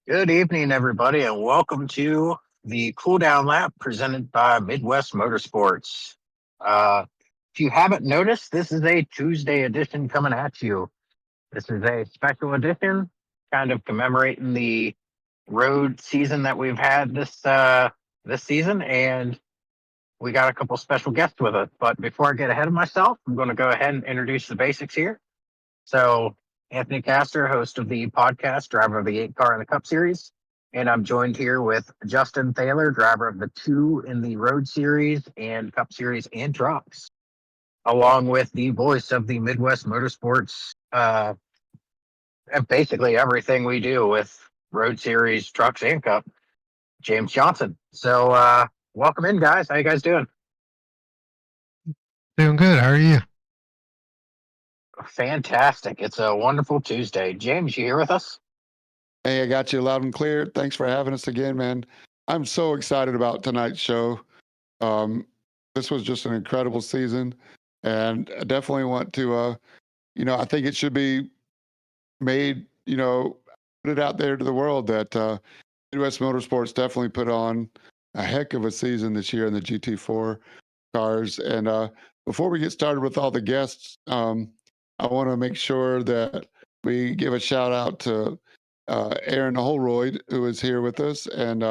Good evening, everybody, and welcome to the Cool Down Lap presented by Midwest Motorsports. If you haven't noticed, this is a Tuesday edition coming at you. This is a special edition, kind of commemorating the road season that we've had this season, and we got a couple special guests with us. But before I get ahead of myself, I'm going to go ahead and introduce the basics here. So, Anthony Castor, host of the podcast, driver of the 8 car in the Cup Series. And I'm joined here with Justin Thaler, driver of the 2 in the Road Series and Cup Series and Trucks, along with the voice of the Midwest Motorsports, and basically everything we do with Road Series, Trucks, and Cup, James Johnson. So, welcome in, guys. How you guys doing? Doing good. How are you? Fantastic. It's a wonderful Tuesday. James, you here with us? Hey, I got you loud and clear. Thanks for having us again, man. I'm so excited about tonight's show. Um, this was just an incredible season, and I definitely want to, I think it should be made, put it out there to the world that Midwest Motorsports definitely put on a heck of a season this year in the GT4 cars. And before we get started with all the guests, I want to make sure that we give a shout out to Aaron Holroyd, who is here with us. And,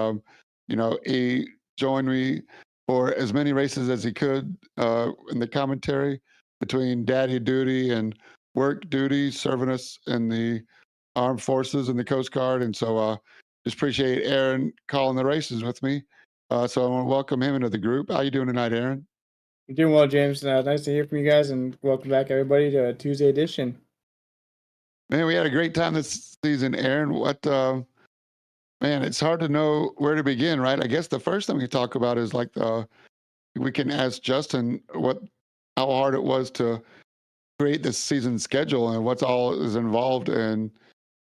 he joined me for as many races as he could in the commentary between daddy duty and work duty, serving us in the armed forces and the Coast Guard. And so just appreciate Aaron calling the races with me. So I want to welcome him into the group. How you doing tonight, Aaron? You're doing well, James. Nice to hear from you guys, and welcome back, everybody, to Tuesday edition. Man, we had a great time this season, Aaron. Man, it's hard to know where to begin, right? I guess the first thing we talk about is we can ask Justin how hard it was to create this season schedule and what's all is involved in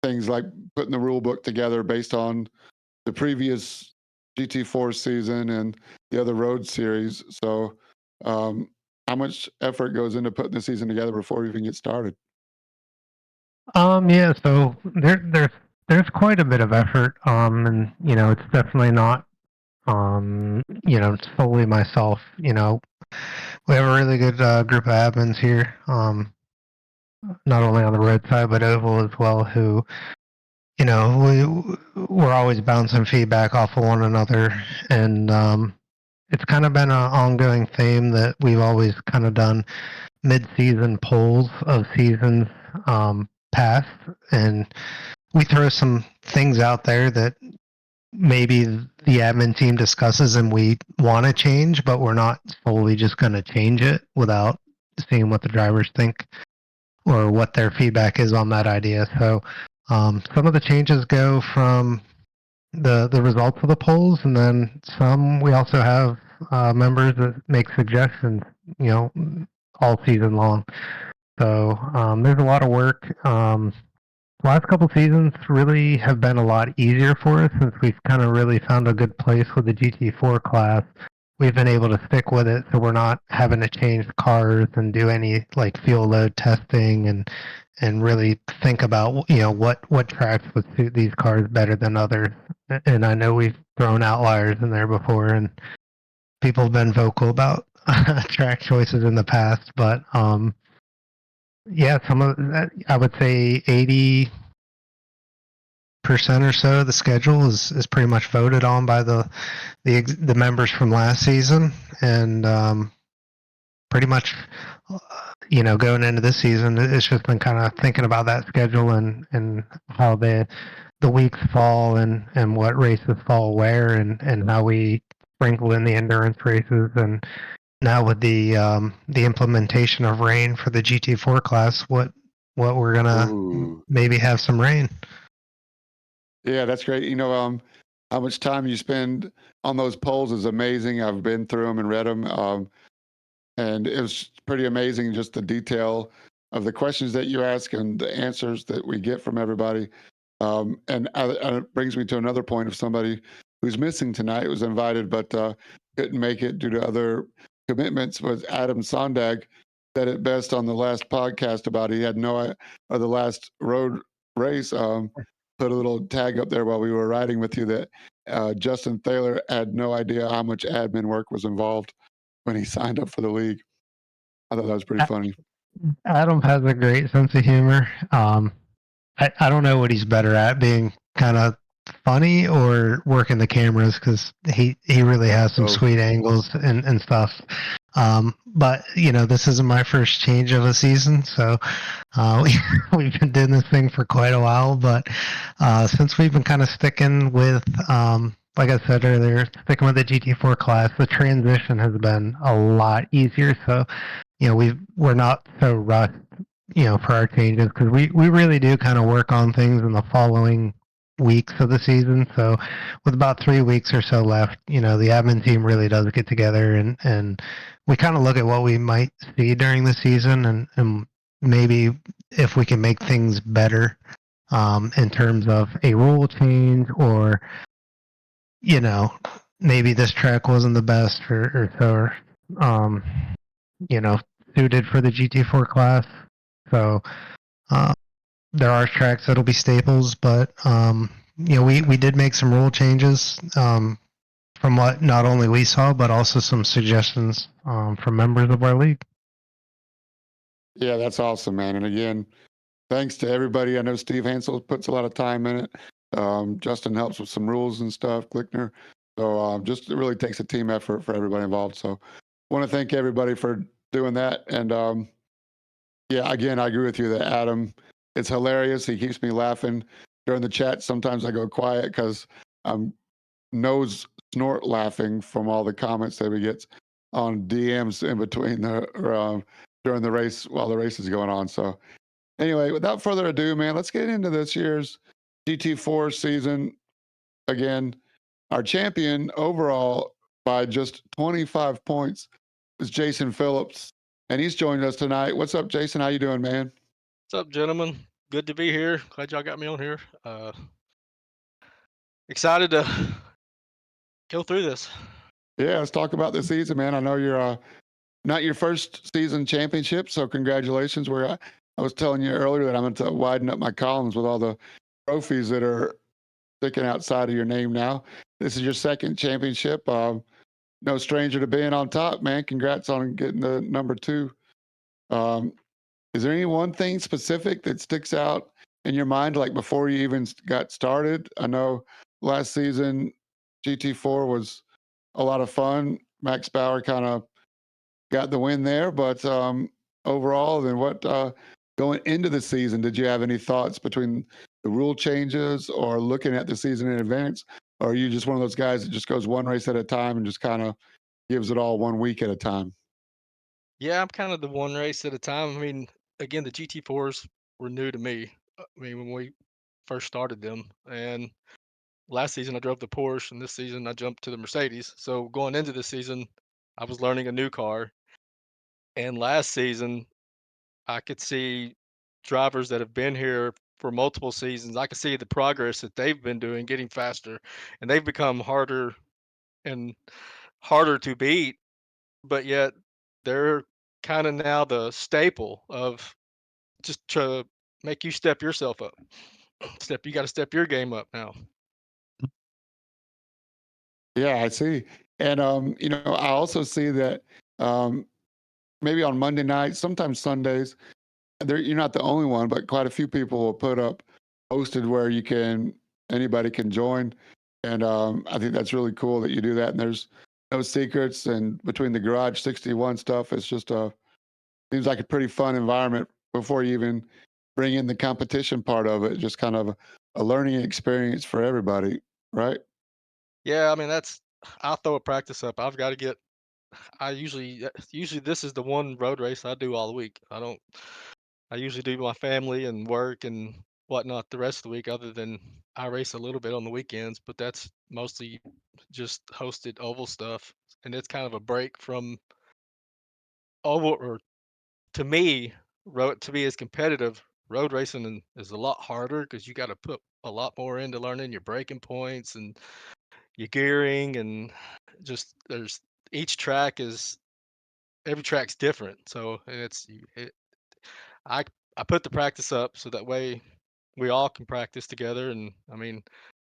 things like putting the rule book together based on the previous GT4 season and the other road series. So, how much effort goes into putting the season together before we even get started? Yeah, so there's quite a bit of effort. And it's definitely not solely myself. We have a really good group of admins here. Not only on the road side but oval as well, who we're always bouncing feedback off of one another, and it's kind of been an ongoing theme that we've always kind of done mid-season polls of seasons past, and we throw some things out there that maybe the admin team discusses and we want to change, but we're not solely just going to change it without seeing what the drivers think or what their feedback is on that idea. So some of the changes go from the results of the polls, and then some we also have members that make suggestions, all season long. So there's a lot of work. Last couple seasons really have been a lot easier for us since we've kind of really found a good place with the GT4 class. We've been able to stick with it, so we're not having to change cars and do any like fuel load testing and really think about what tracks would suit these cars better than others. And I know we've thrown outliers in there before, and people have been vocal about track choices in the past, but yeah, some of that, I would say 80% or so of the schedule is pretty much voted on by the members from last season, and pretty much going into this season, it's just been kind of thinking about that schedule and how the weeks fall and what races fall where, and how we sprinkle in the endurance races. And now with the implementation of rain for the GT4 class, what we're gonna maybe have some rain. Yeah, that's great. How much time you spend on those polls is amazing. I've been through them and read them, and it was pretty amazing just the detail of the questions that you ask and the answers that we get from everybody. And it brings me to another point of somebody who's missing tonight, was invited but couldn't make it due to other commitments, was Adam Sondag. Said it best on the last podcast about he had no or the last road race. put a little tag up there while we were riding with you that Justin Thaler had no idea how much admin work was involved when he signed up for the league. I thought that was pretty funny. Adam has a great sense of humor. I don't know what he's better at, being kind of funny or working the cameras, because he really has some Both. sweet angles and stuff. But this isn't my first change of a season, so we've been doing this thing for quite a while. But since we've been kind of sticking with, like I said earlier, sticking with the GT4 class, the transition has been a lot easier. So we're not so rushed for our changes, because we really do kind of work on things in the following weeks of the season. So with about 3 weeks or so left, the admin team really does get together, and we kind of look at what we might see during the season, and maybe if we can make things better in terms of a rule change, or maybe this track wasn't the best or so, suited for the GT4 class. So there are tracks that'll be staples, but we did make some rule changes from what not only we saw, but also some suggestions from members of our league. Yeah, that's awesome, man. And again, thanks to everybody. I know Steve Hansel puts a lot of time in it. Justin helps with some rules and stuff, Glickner. So just it really takes a team effort for everybody involved. So want to thank everybody for doing that. And yeah, again, I agree with you that Adam, it's hilarious. He keeps me laughing during the chat. Sometimes I go quiet because I'm nose snort laughing from all the comments that he gets on DMs in between during the race while the race is going on. So anyway, without further ado, man, let's get into this year's GT4 season. Again, our champion overall by just 25 points is Jason Phillips, and he's joined us tonight. What's up, Jason? How you doing, man? What's up, gentlemen? Good to be here. Glad y'all got me on here. Excited to go through this. Yeah, let's talk about the season, man. I know you're not your first season championship, so congratulations. I was telling you earlier that I'm going to widen up my columns with all the trophies that are sticking outside of your name now. This is your second championship. No stranger to being on top, man. Congrats on getting the number 2. Is there any one thing specific that sticks out in your mind, like before you even got started? I know last season GT4 was a lot of fun. Max Bauer kind of got the win there, but overall, then what going into the season, did you have any thoughts between the rule changes or looking at the season in advance? Or are you just one of those guys that just goes one race at a time and just kind of gives it all 1 week at a time? Yeah, I'm kind of the one race at a time. I mean, again, the GT4s were new to me. I mean, when we first started them, and last season I drove the Porsche, and this season I jumped to the Mercedes. So going into the season, I was learning a new car, and last season I could see drivers that have been here for multiple seasons. I could see the progress that they've been doing, getting faster, and they've become harder and harder to beat, but yet they're kind of now the staple of just to make you step yourself up. You got to step your game up now. Yeah, I see. And I also see that um, maybe on Monday nights, sometimes Sundays, you're not the only one, but quite a few people will put up posted where anybody can join. And I think that's really cool that you do that. And there's no secrets. And between the Garage 61 stuff, it's just seems like a pretty fun environment before you even bring in the competition part of it. Just kind of a learning experience for everybody, right? Yeah, I mean I'll throw a practice up. I've got to get. I usually this is the one road race I do all the week. I don't. I usually do my family and work and whatnot the rest of the week, other than I race a little bit on the weekends, but that's mostly just hosted oval stuff, and it's kind of a break from oval. Or to me, road to be as competitive, road racing is a lot harder because you got to put a lot more into learning your braking points and your gearing, and just there's each track is every track's different. So and it's it, I I put the practice up so that way we all can practice together. And I mean,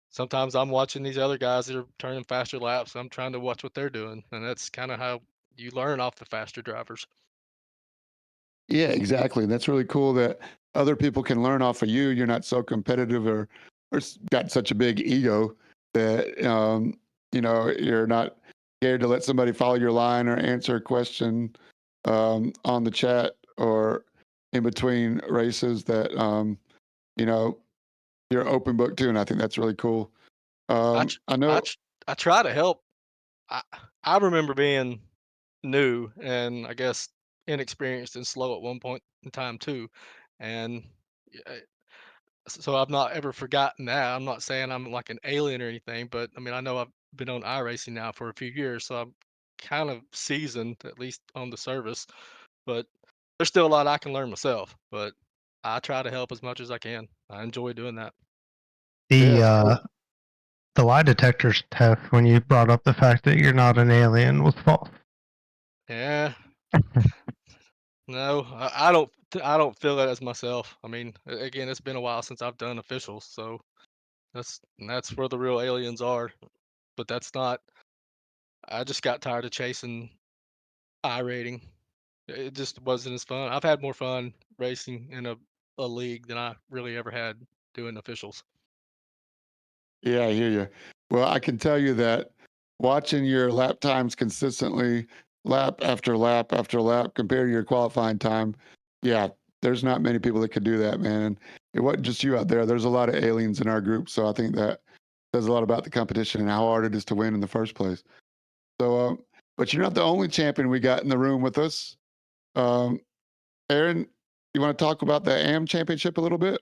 sometimes I'm watching these other guys that are turning faster laps. I'm trying to watch what they're doing, and that's kind of how you learn off the faster drivers. Yeah, exactly. That's really cool that other people can learn off of you. You're not so competitive or got such a big ego that you're not scared to let somebody follow your line or answer a question on the chat or in between races that you know you're open book too, and I think that's really cool. I tr- I I know. tr- I try to help. I I remember being new and I guess inexperienced and slow at one point in time too, and yeah, so I've not ever forgotten that. I'm not saying I'm like an alien or anything, but I mean I know I've been on iRacing now for a few years, so I'm kind of seasoned at least on the service. But there's still a lot I can learn myself. But I try to help as much as I can. I enjoy doing that. The Yeah, uh, the lie detectors test when you brought up the fact that you're not an alien was false. Yeah, no, I don't. I don't feel that as myself. I mean, again, it's been a while since I've done officials, so that's where the real aliens are. But that's not. I just got tired of chasing I rating. It just wasn't as fun. I've had more fun racing in a league than I really ever had doing officials. yeah, I hear you. Well, I can tell you that watching your lap times consistently, lap after lap after lap, compared to your qualifying time, yeah, there's not many people that could do that, man. And it wasn't just you out there. There's a lot of aliens in our group, so I think that says a lot about the competition and how hard it is to win in the first place. So, but you're not the only champion we got in the room with us. Um, Aaron, you want to talk about the AM championship a little bit?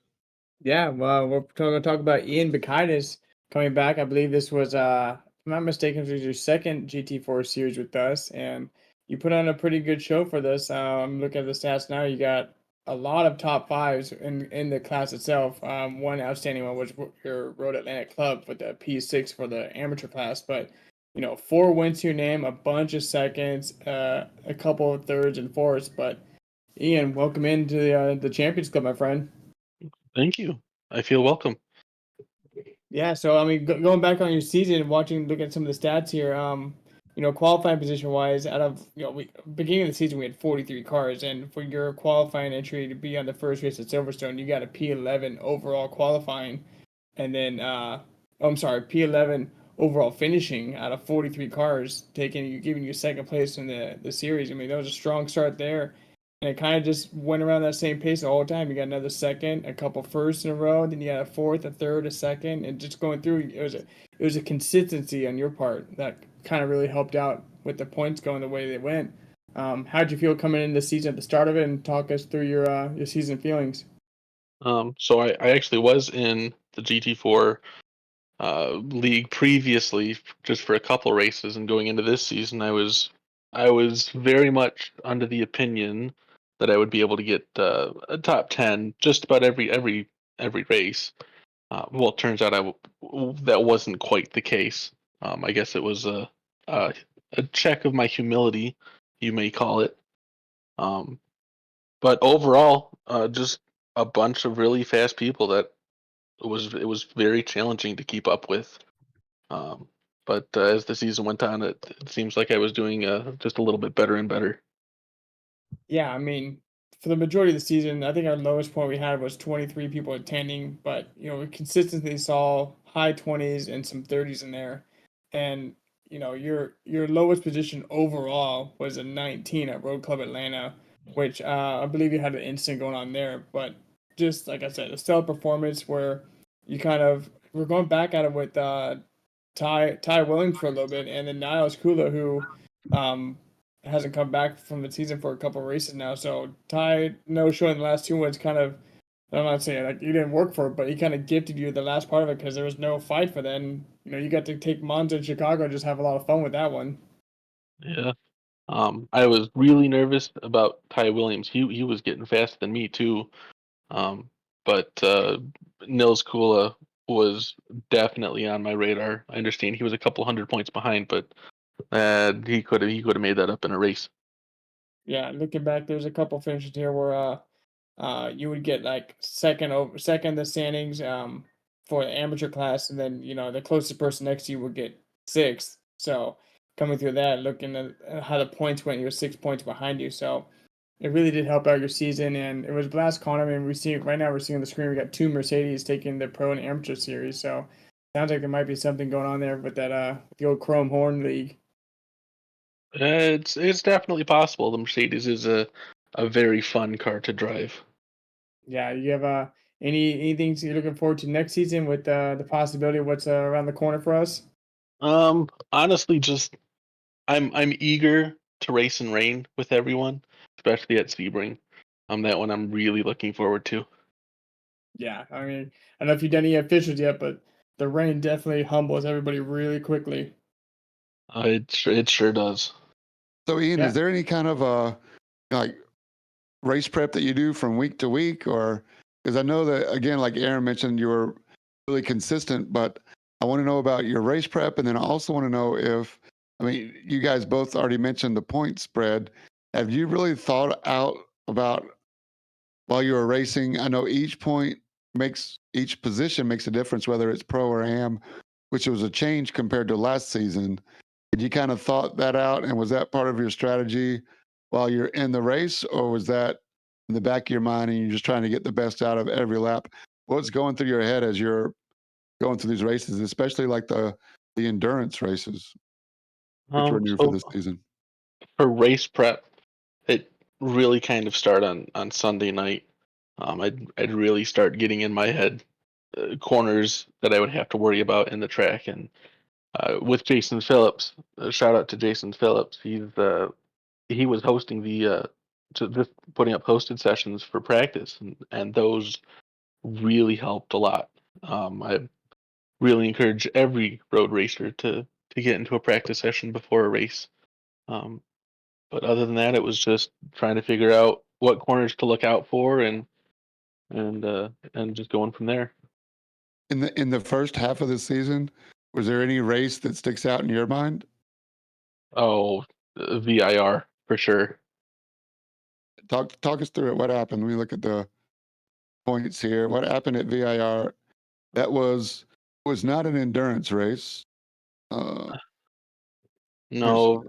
Yeah, well, we're going to talk about Ian Bacaitis coming back. I believe this was, if I'm not mistaken, this was your second GT4 series with us, and you put on a pretty good show for this. I'm looking at the stats now. You got a lot of top fives in the class itself. One outstanding one was your Road Atlantic Club with the P6 for the amateur class, but four wins to your name, a bunch of seconds, a couple of thirds and fourths. But Ian, welcome into the Champions Club, my friend. Thank you. I feel welcome. Yeah, so I mean, going back on your season and looking at some of the stats here, qualifying position wise, out of beginning of the season we had 43 cars, and for your qualifying entry to be on the first race at Silverstone, you got a P11 overall qualifying, and then I'm sorry, P11 overall finishing out of 43 cars, giving you second place in the series. I mean, that was a strong start there. And it kind of just went around that same pace the whole time. You got another second, a couple firsts in a row, then you got a fourth, a third, a second, and just going through. It was a consistency on your part that kind of really helped out with the points going the way they went. How'd you feel coming into the season at the start of it, and talk us through your season feelings? So I actually was in the GT4 league previously, just for a couple races, and going into this season, I was very much under the opinion that I would be able to get a top 10 just about every race. Well, it turns out that wasn't quite the case. I guess it was a a check of my humility, you may call it. Um, but overall, just a bunch of really fast people that it was very challenging to keep up with. Um, but as the season went on, it seems like I was doing just a little bit better and better. Yeah, I mean, for the majority of the season, I think our lowest point we had was 23 people attending, but we consistently saw high 20s and some 30s in there. And your lowest position overall was a 19 at Road Club Atlanta, which I believe you had an incident going on there. But just like I said, a stellar performance where you kind of we're going back at it with Ty Williams for a little bit, and then Niles Kula, who um, hasn't come back from the season for a couple of races now. So Ty no show in the last two ones kind of. I'm not saying like you didn't work for it, but he kind of gifted you the last part of it because there was no fight for that. And, you got to take Monza and Chicago and just have a lot of fun with that one. Yeah. I was really nervous about Ty Williams. He was getting faster than me too. Um, but Nils Kula was definitely on my radar. I understand he was a couple hundred points behind, but he could have made that up in a race. Yeah, looking back, there's a couple finishes here where you would get like second in the standings for the amateur class, and then the closest person next to you would get sixth. So coming through that, looking at how the points went, you're 6 points behind you. So it really did help out your season, and it was a blast calling. I mean, we're seeing on the screen we got two Mercedes taking the pro and amateur series. So sounds like there might be something going on there with that the old Chrome Horn League. It's definitely possible. The Mercedes is a very fun car to drive. Yeah, you have anything you're looking forward to next season with the possibility of what's around the corner for us? Honestly, just I'm eager to race in rain with everyone, especially at Sebring. That one I'm really looking forward to. Yeah, I mean, I don't know if you've done any officials yet, but the rain definitely humbles everybody really quickly. It sure does. So, Ian, Yeah. is there any kind of like race prep that you do from week to week, or because I know that again, like Aaron mentioned, you were really consistent, but I want to know about your race prep, and then I also want to know if, I mean, you guys both already mentioned the point spread. Have you really thought out about while you were racing? I know each position makes a difference, whether it's pro or am, which was a change compared to last season. Did you kind of thought that out, and was that part of your strategy while you're in the race, or was that in the back of your mind and you're just trying to get the best out of every lap? What's going through your head as you're going through these races, especially like the endurance races, which were new for So this season? for race prep, it really kind of started on Sunday night. I'd really start getting in my head corners that I would have to worry about in the track, and with Jason Phillips, shout out to Jason Phillips. He was hosting just putting up hosted sessions for practice, and those really helped a lot. I really encourage every road racer to get into a practice session before a race. Um, but other than that, it was just trying to figure out what corners to look out for, and just going from there. In the first half of the season, was there any race that sticks out in your mind? Oh, VIR for sure. Talk us through it. What happened? Let me look at the points here. What happened at VIR? That was not an endurance race. Uh, here's No,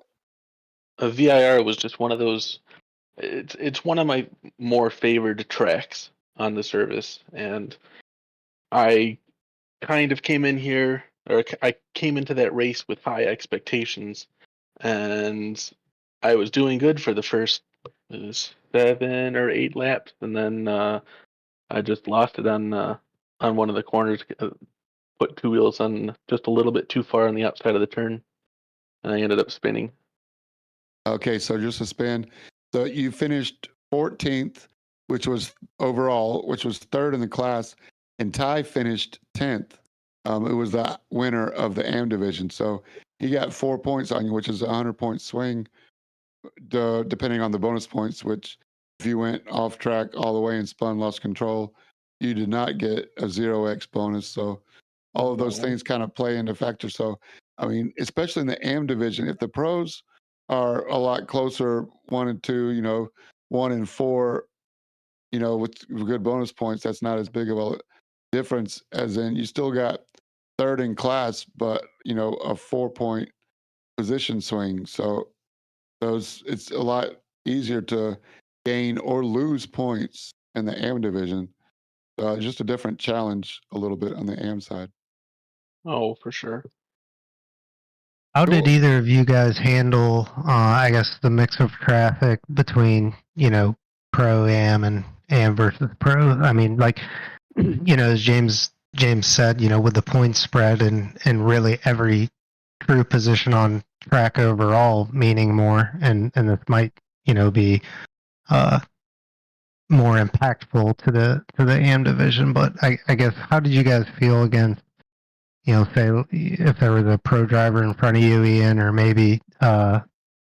a VIR was just one of those. It's one of my more favored tracks on the service, and I kind of came in here, or I came into that race with high expectations, and I was doing good for the first 7 or 8 laps, and then I just lost it on one of the corners, put two wheels on just a little bit too far on the outside of the turn, and I ended up spinning. Okay, so just a spin. So you finished 14th, which was overall, which was third in the class, and Ty finished 10th. It was the winner of the AM division. So he got 4 points on you, which is a 100-point swing, depending on the bonus points, which if you went off track all the way and spun, lost control, you did not get a 0x bonus. So all of those things kind of play into factor. So, I mean, especially in the AM division, if the pros are a lot closer, 1 and 2, 1 and 4, with good bonus points, that's not as big of a difference as in you still got third in class, but a 4-point position swing. So it's a lot easier to gain or lose points in the AM division. Just a different challenge a little bit on the AM side. Oh, for sure. How did Cool. either of you guys handle, I guess, the mix of traffic between, pro am and am versus pro? I mean, like, as James said, with the point spread and really every crew position on track overall meaning more, and this might, be uh, more impactful to the AM division. But I guess, how did you guys feel against, say if there was a pro driver in front of you, Ian, or maybe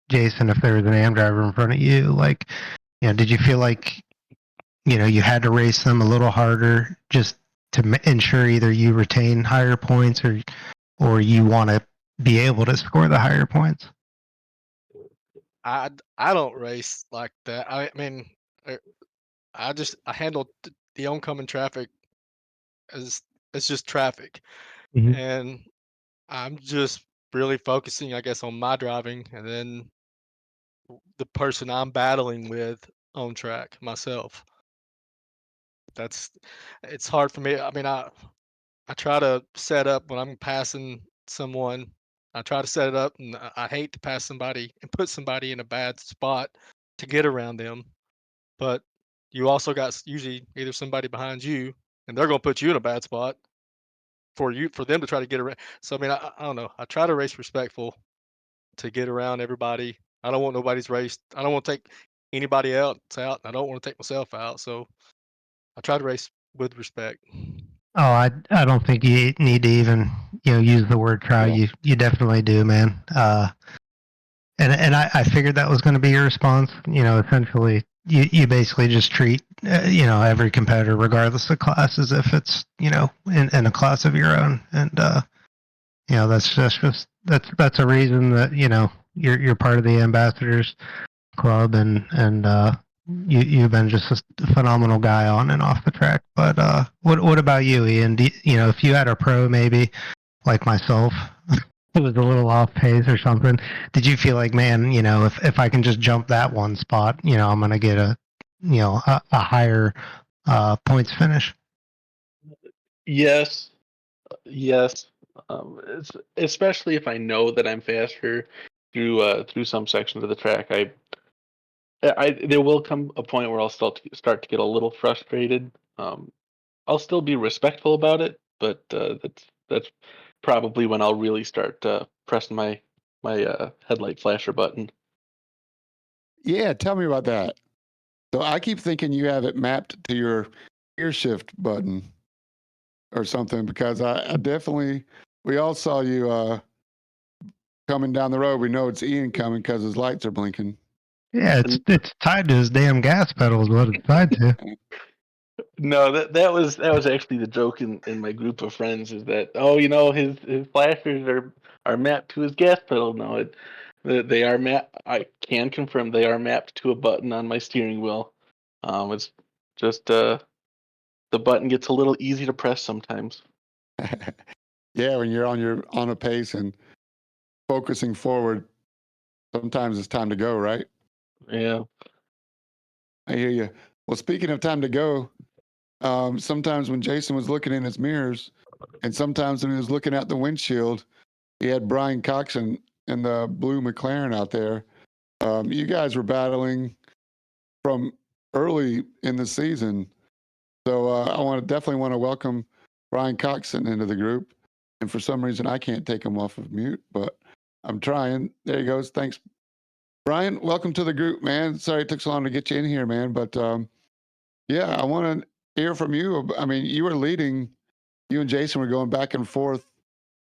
Jason, if there was an AM driver in front of you, like, did you feel like, you had to race them a little harder just to ensure either you retain higher points or you want to be able to score the higher points? I don't race like that. I mean, I handle the oncoming traffic as it's just traffic, Mhm. and I'm just really focusing, I guess, on my driving, and then the person I'm battling with on track myself. That's it's hard for me. I mean, I try to set up when I'm passing someone. I try to set it up, and I hate to pass somebody and put somebody in a bad spot to get around them. But you also got usually either somebody behind you, and they're going to put you in a bad spot for them to try to get around. So I mean, I don't know. I try to race respectful to get around everybody. I don't want nobody's race. I don't want to take anybody else out. I don't want to take myself out. So I try to race with respect. Oh, I don't think you need to even use the word try. Yeah. You definitely do, man. And I figured that was going to be your response. Essentially, you basically just treat every competitor, regardless of class, as if it's in a class of your own, and that's a reason that you're part of the ambassadors club, and you've been just a phenomenal guy on and off the track. But what about you, Ian? If you had a pro maybe like myself, it was a little off pace or something, did you feel like, man, if I can just jump that one spot, I'm gonna get a higher points finish? Yes, yes. Especially if I know that I'm faster through some sections of the track. I there will come a point where I'll start to get a little frustrated. I'll still be respectful about it, but that's probably when I'll really start pressing my headlight flasher button. Yeah, tell me about that. So I keep thinking you have it mapped to your gear shift button or something because I definitely, we all saw you coming down the road. We know it's Ian coming because his lights are blinking. Yeah, it's tied to his damn gas pedal is what it's tied to. No, that was actually the joke in my group of friends is that his flashers are mapped to his gas pedal. No, they are mapped. I can confirm they are mapped to a button on my steering wheel. It's just the button gets a little easy to press sometimes. Yeah, when you're on a pace and focusing forward, sometimes it's time to go, right? Yeah. I hear you. Well, speaking of time to go, sometimes when Jason was looking in his mirrors, and sometimes when he was looking out the windshield, he had Brian Coxon and the blue McLaren out there. You guys were battling from early in the season, so I definitely want to welcome Brian Coxon into the group. And for some reason, I can't take him off of mute, but I'm trying. There he goes. Thanks, Brian. Welcome to the group, man. Sorry it took so long to get you in here, man, but yeah, I want to hear from you. I mean, you were leading. You and Jason were going back and forth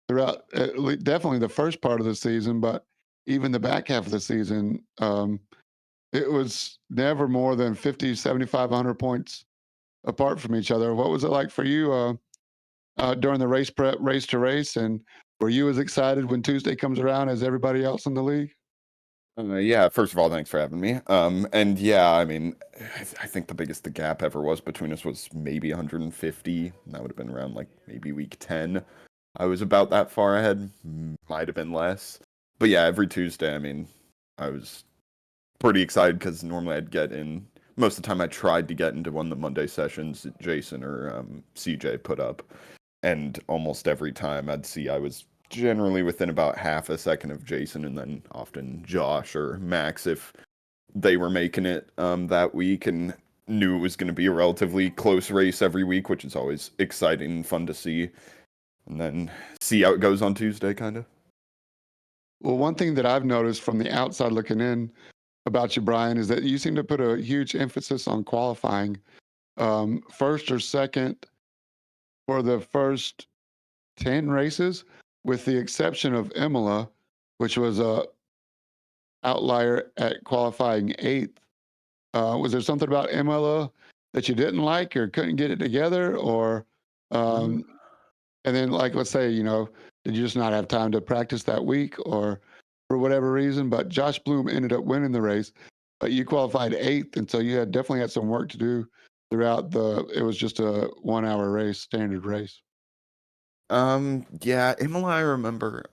throughout definitely the first part of the season, but even the back half of the season, it was never more than 50, 75, 100 points apart from each other. What was it like for you during the race prep, race to race? And were you as excited when Tuesday comes around as everybody else in the league? Yeah, first of all, thanks for having me. And yeah, I mean, I think the biggest the gap ever was between us was maybe 150. That would have been around like maybe week 10. I was about that far ahead, might have been less. But yeah, every Tuesday, I mean, I was pretty excited because normally I'd get in. Most of the time, I tried to get into one of the Monday sessions that Jason or CJ put up, and almost every time I'd see I was generally within about half a second of Jason, and then often Josh or Max if they were making it that week and knew it was going to be a relatively close race every week, which is always exciting and fun to see. And then see how it goes on Tuesday, kind of. Well, one thing that I've noticed from the outside looking in about you, Brian, is that you seem to put a huge emphasis on qualifying, first or second for the first 10 races, with the exception of Imola, which was a outlier at qualifying eighth. Was there something about Imola that you didn't like or couldn't get it together, or and then like let's say did you just not have time to practice that week or for whatever reason? But Josh Bloom ended up winning the race. but you qualified 8th, and so you had definitely had some work to do throughout the. It was just a 1 hour race, standard race. Yeah, Imola, I remember.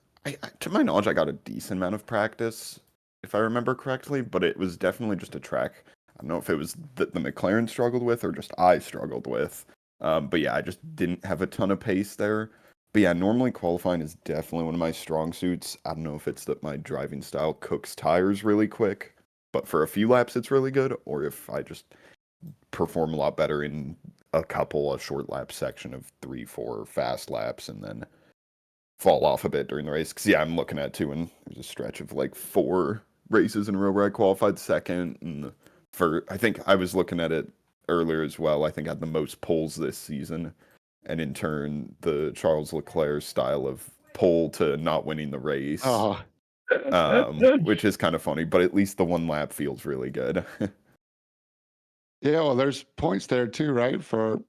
To my knowledge, I got a decent amount of practice, if I remember correctly, but it was definitely just a track. I don't know if it was that the McLaren struggled with or just I struggled with. But yeah, I just didn't have a ton of pace there. But yeah, normally qualifying is definitely one of my strong suits. I don't know if it's that my driving style cooks tires really quick, but for a few laps it's really good, or if I just perform a lot better in a short lap section of 3, 4 fast laps and then fall off a bit during the race. Because yeah, I'm looking at too, and there's a stretch of like 4 races in a row where I qualified second, and I think I was looking at it earlier as well. I think I had the most poles this season, and in turn, the Charles Leclerc style of pole to not winning the race, Oh, which is kind of funny. But at least the one lap feels really good. yeah. Well, there's points there too, right? For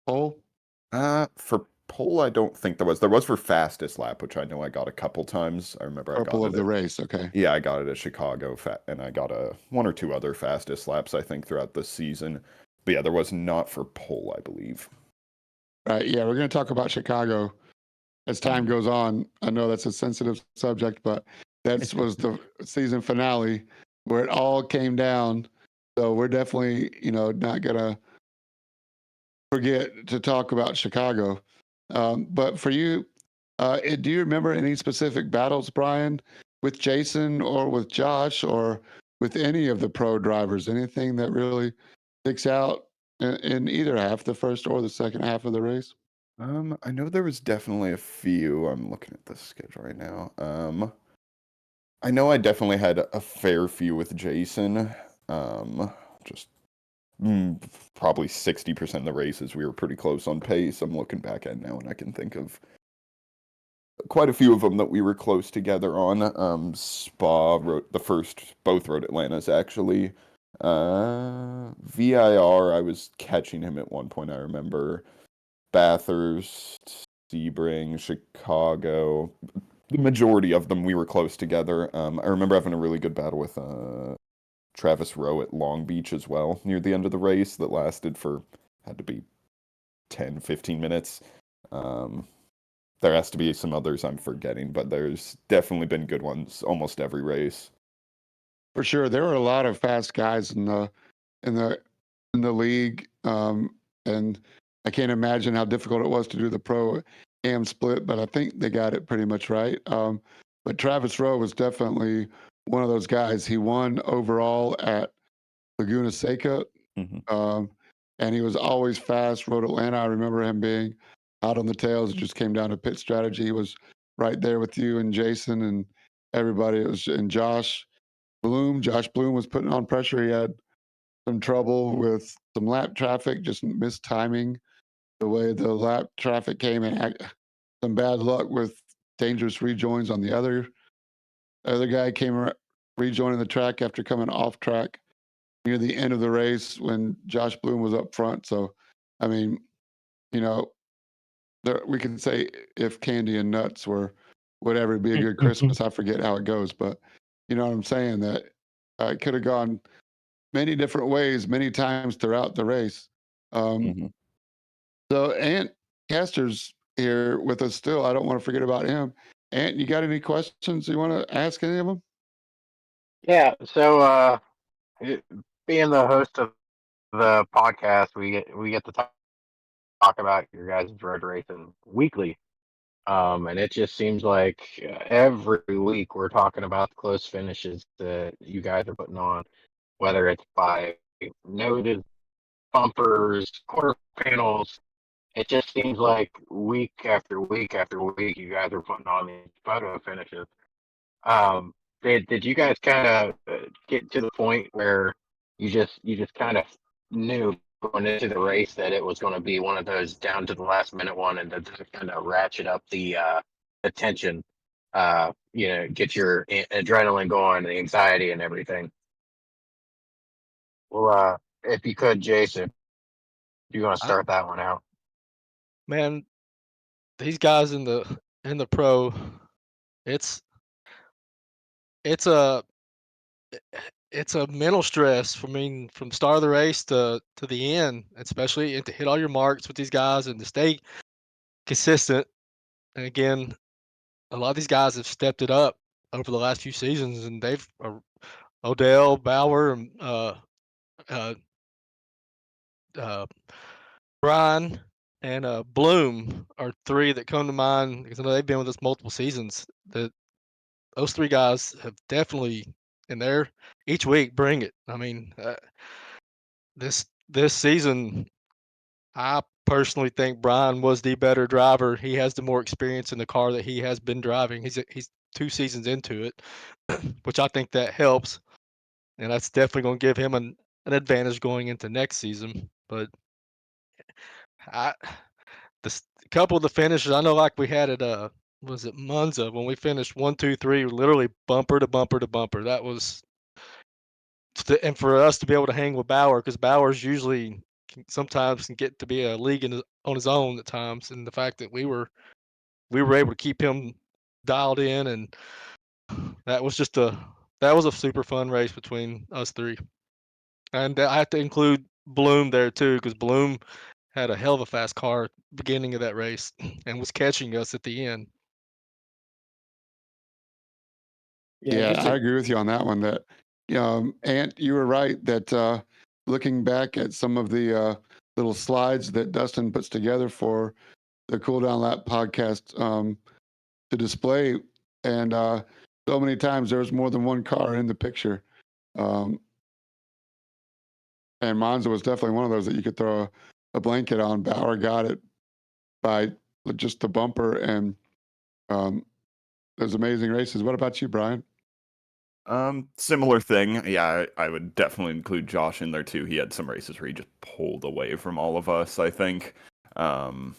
pole. For pole, I don't think there was. There was for fastest lap, which I know I got a couple times. I remember I Purple got of it the at, race. Okay. yeah, I got it at Chicago, and I got one or two other fastest laps, I think, throughout the season. But yeah, there was not for pole, I believe. Right. Yeah, we're going to talk about Chicago as time goes on. I know that's a sensitive subject, but that was the season finale where it all came down. So we're definitely, not going to forget to talk about Chicago. But for you, do you remember any specific battles, Brian, with Jason or with Josh or with any of the pro drivers? Anything that really sticks out in either half, the first or the second half of the race? I know there was definitely a few. I'm looking at the schedule right now. I know I definitely had a fair few with Jason. Just probably 60% of the races we were pretty close on pace. I'm looking back at now and I can think of quite a few of them that we were close together on. Spa wrote the first, both wrote Atlanta's actually. VIR, I was catching him at one point, I remember. Bathurst, Sebring, Chicago. The majority of them we were close together. I remember having a really good battle with Travis Rowe at Long Beach as well near the end of the race that lasted for, had to be 10, 15 minutes. There has to be some others I'm forgetting, but there's definitely been good ones almost every race. For sure, there were a lot of fast guys in the in the league, and I can't imagine how difficult it was to do the pro am split, but I think they got it pretty much right. But Travis Rowe was definitely one of those guys. He won overall at Laguna Seca, Mhm. and he was always fast. Road Atlanta, I remember him being out on the tails. It just came down to pit strategy. He was right there with you and Jason and everybody. It was and Josh Bloom. Josh Bloom was putting on pressure. He had some trouble with some lap traffic, just missed timing the way the lap traffic came, and some bad luck with dangerous rejoins on the other guy came rejoining the track after coming off track near the end of the race when Josh Bloom was up front. So, I mean, you know, we can say if candy and nuts were whatever, it'd be a good Christmas. I forget how it goes, but you know what I'm saying? That it could have gone many different ways, many times throughout the race. Mhm. So, Ant Caster's here with us still. I don't want to forget about him. Ant, you got any questions you want to ask any of them? Yeah. So, being the host of the podcast, we get to talk about your guys' road racing weekly. And it just seems like every week we're talking about the close finishes that you guys are putting on, whether it's by noted bumpers, quarter panels. It just seems like week after week after week, you guys are putting on these photo finishes. Um, did you guys kind of get to the point where you just kind of knew going into the race that it was going to be one of those down to the last minute one, and to just kind of ratchet up the tension, get your adrenaline going, the anxiety, and everything. Well, if you could, Jason, if you want to I, start that one out. man, these guys in the pro, it's it's a it's a mental stress. I mean, from the start of the race to the end, especially, and to hit all your marks with these guys and to stay consistent. And again, a lot of these guys have stepped it up over the last few seasons, and they've Odell, Bauer, and uh, uh, Brian, and Bloom are three that come to mind because I know they've been with us multiple seasons. Those three guys have definitely, and they're each week bring it. I mean, this season, I personally think Brian was the better driver. He has the more experience in the car that he has been driving. He's 2 seasons into it, which I think that helps, and that's definitely going to give him an advantage going into next season. But I this couple of the finishes, I know, like we had at was it Monza when we finished 1, 2, 3, literally bumper to bumper to bumper. That was and for us to be able to hang with Bauer, because Bauer's usually sometimes can get to be a league on his own at times, and the fact that we were able to keep him dialed in, and that was just that was a super fun race between us three. And I have to include Bloom there too, because Bloom had a hell of a fast car at the beginning of that race and was catching us at the end. Yeah, just I agree with you on that one. That, Ant, you were right that looking back at some of the little slides that Dustin puts together for the Cool Down Lap podcast to display, and so many times there was more than one car in the picture. Um, and Monza was definitely one of those that you could throw a blanket on. Bauer got it by just the bumper, and those amazing races. What about you, Brian? Similar thing. Yeah, I would definitely include Josh in there too. He had some races where he just pulled away from all of us, I think. Trying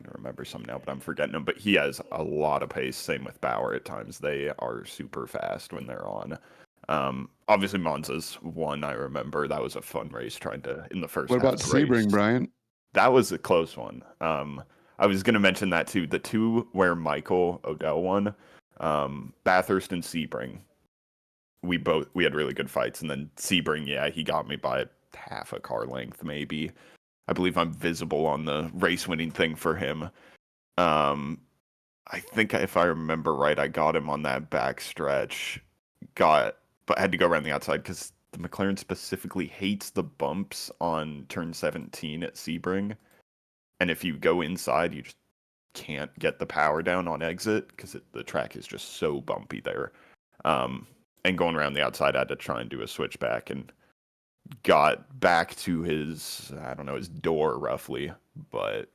to remember some now, but I'm forgetting them. But he has a lot of pace. Same with Bauer at times. They are super fast when they're on. Obviously Monza's one I remember. That was a fun race trying to in the first What half about of the race. Sebring, Brian? That was a close one. I was gonna mention that too. The two where Michael Odell won, Bathurst and Sebring. We had really good fights, and then Sebring, yeah, he got me by half a car length, maybe. I believe I'm visible on the race winning thing for him. Um, I think if I remember right, I got him on that back stretch. But had to go around the outside because the McLaren specifically hates the bumps on turn 17 at Sebring. And if you go inside, you just can't get the power down on exit because the track is just so bumpy there. And going around the outside, I had to try and do a switchback and got back to his, I don't know, his door roughly. But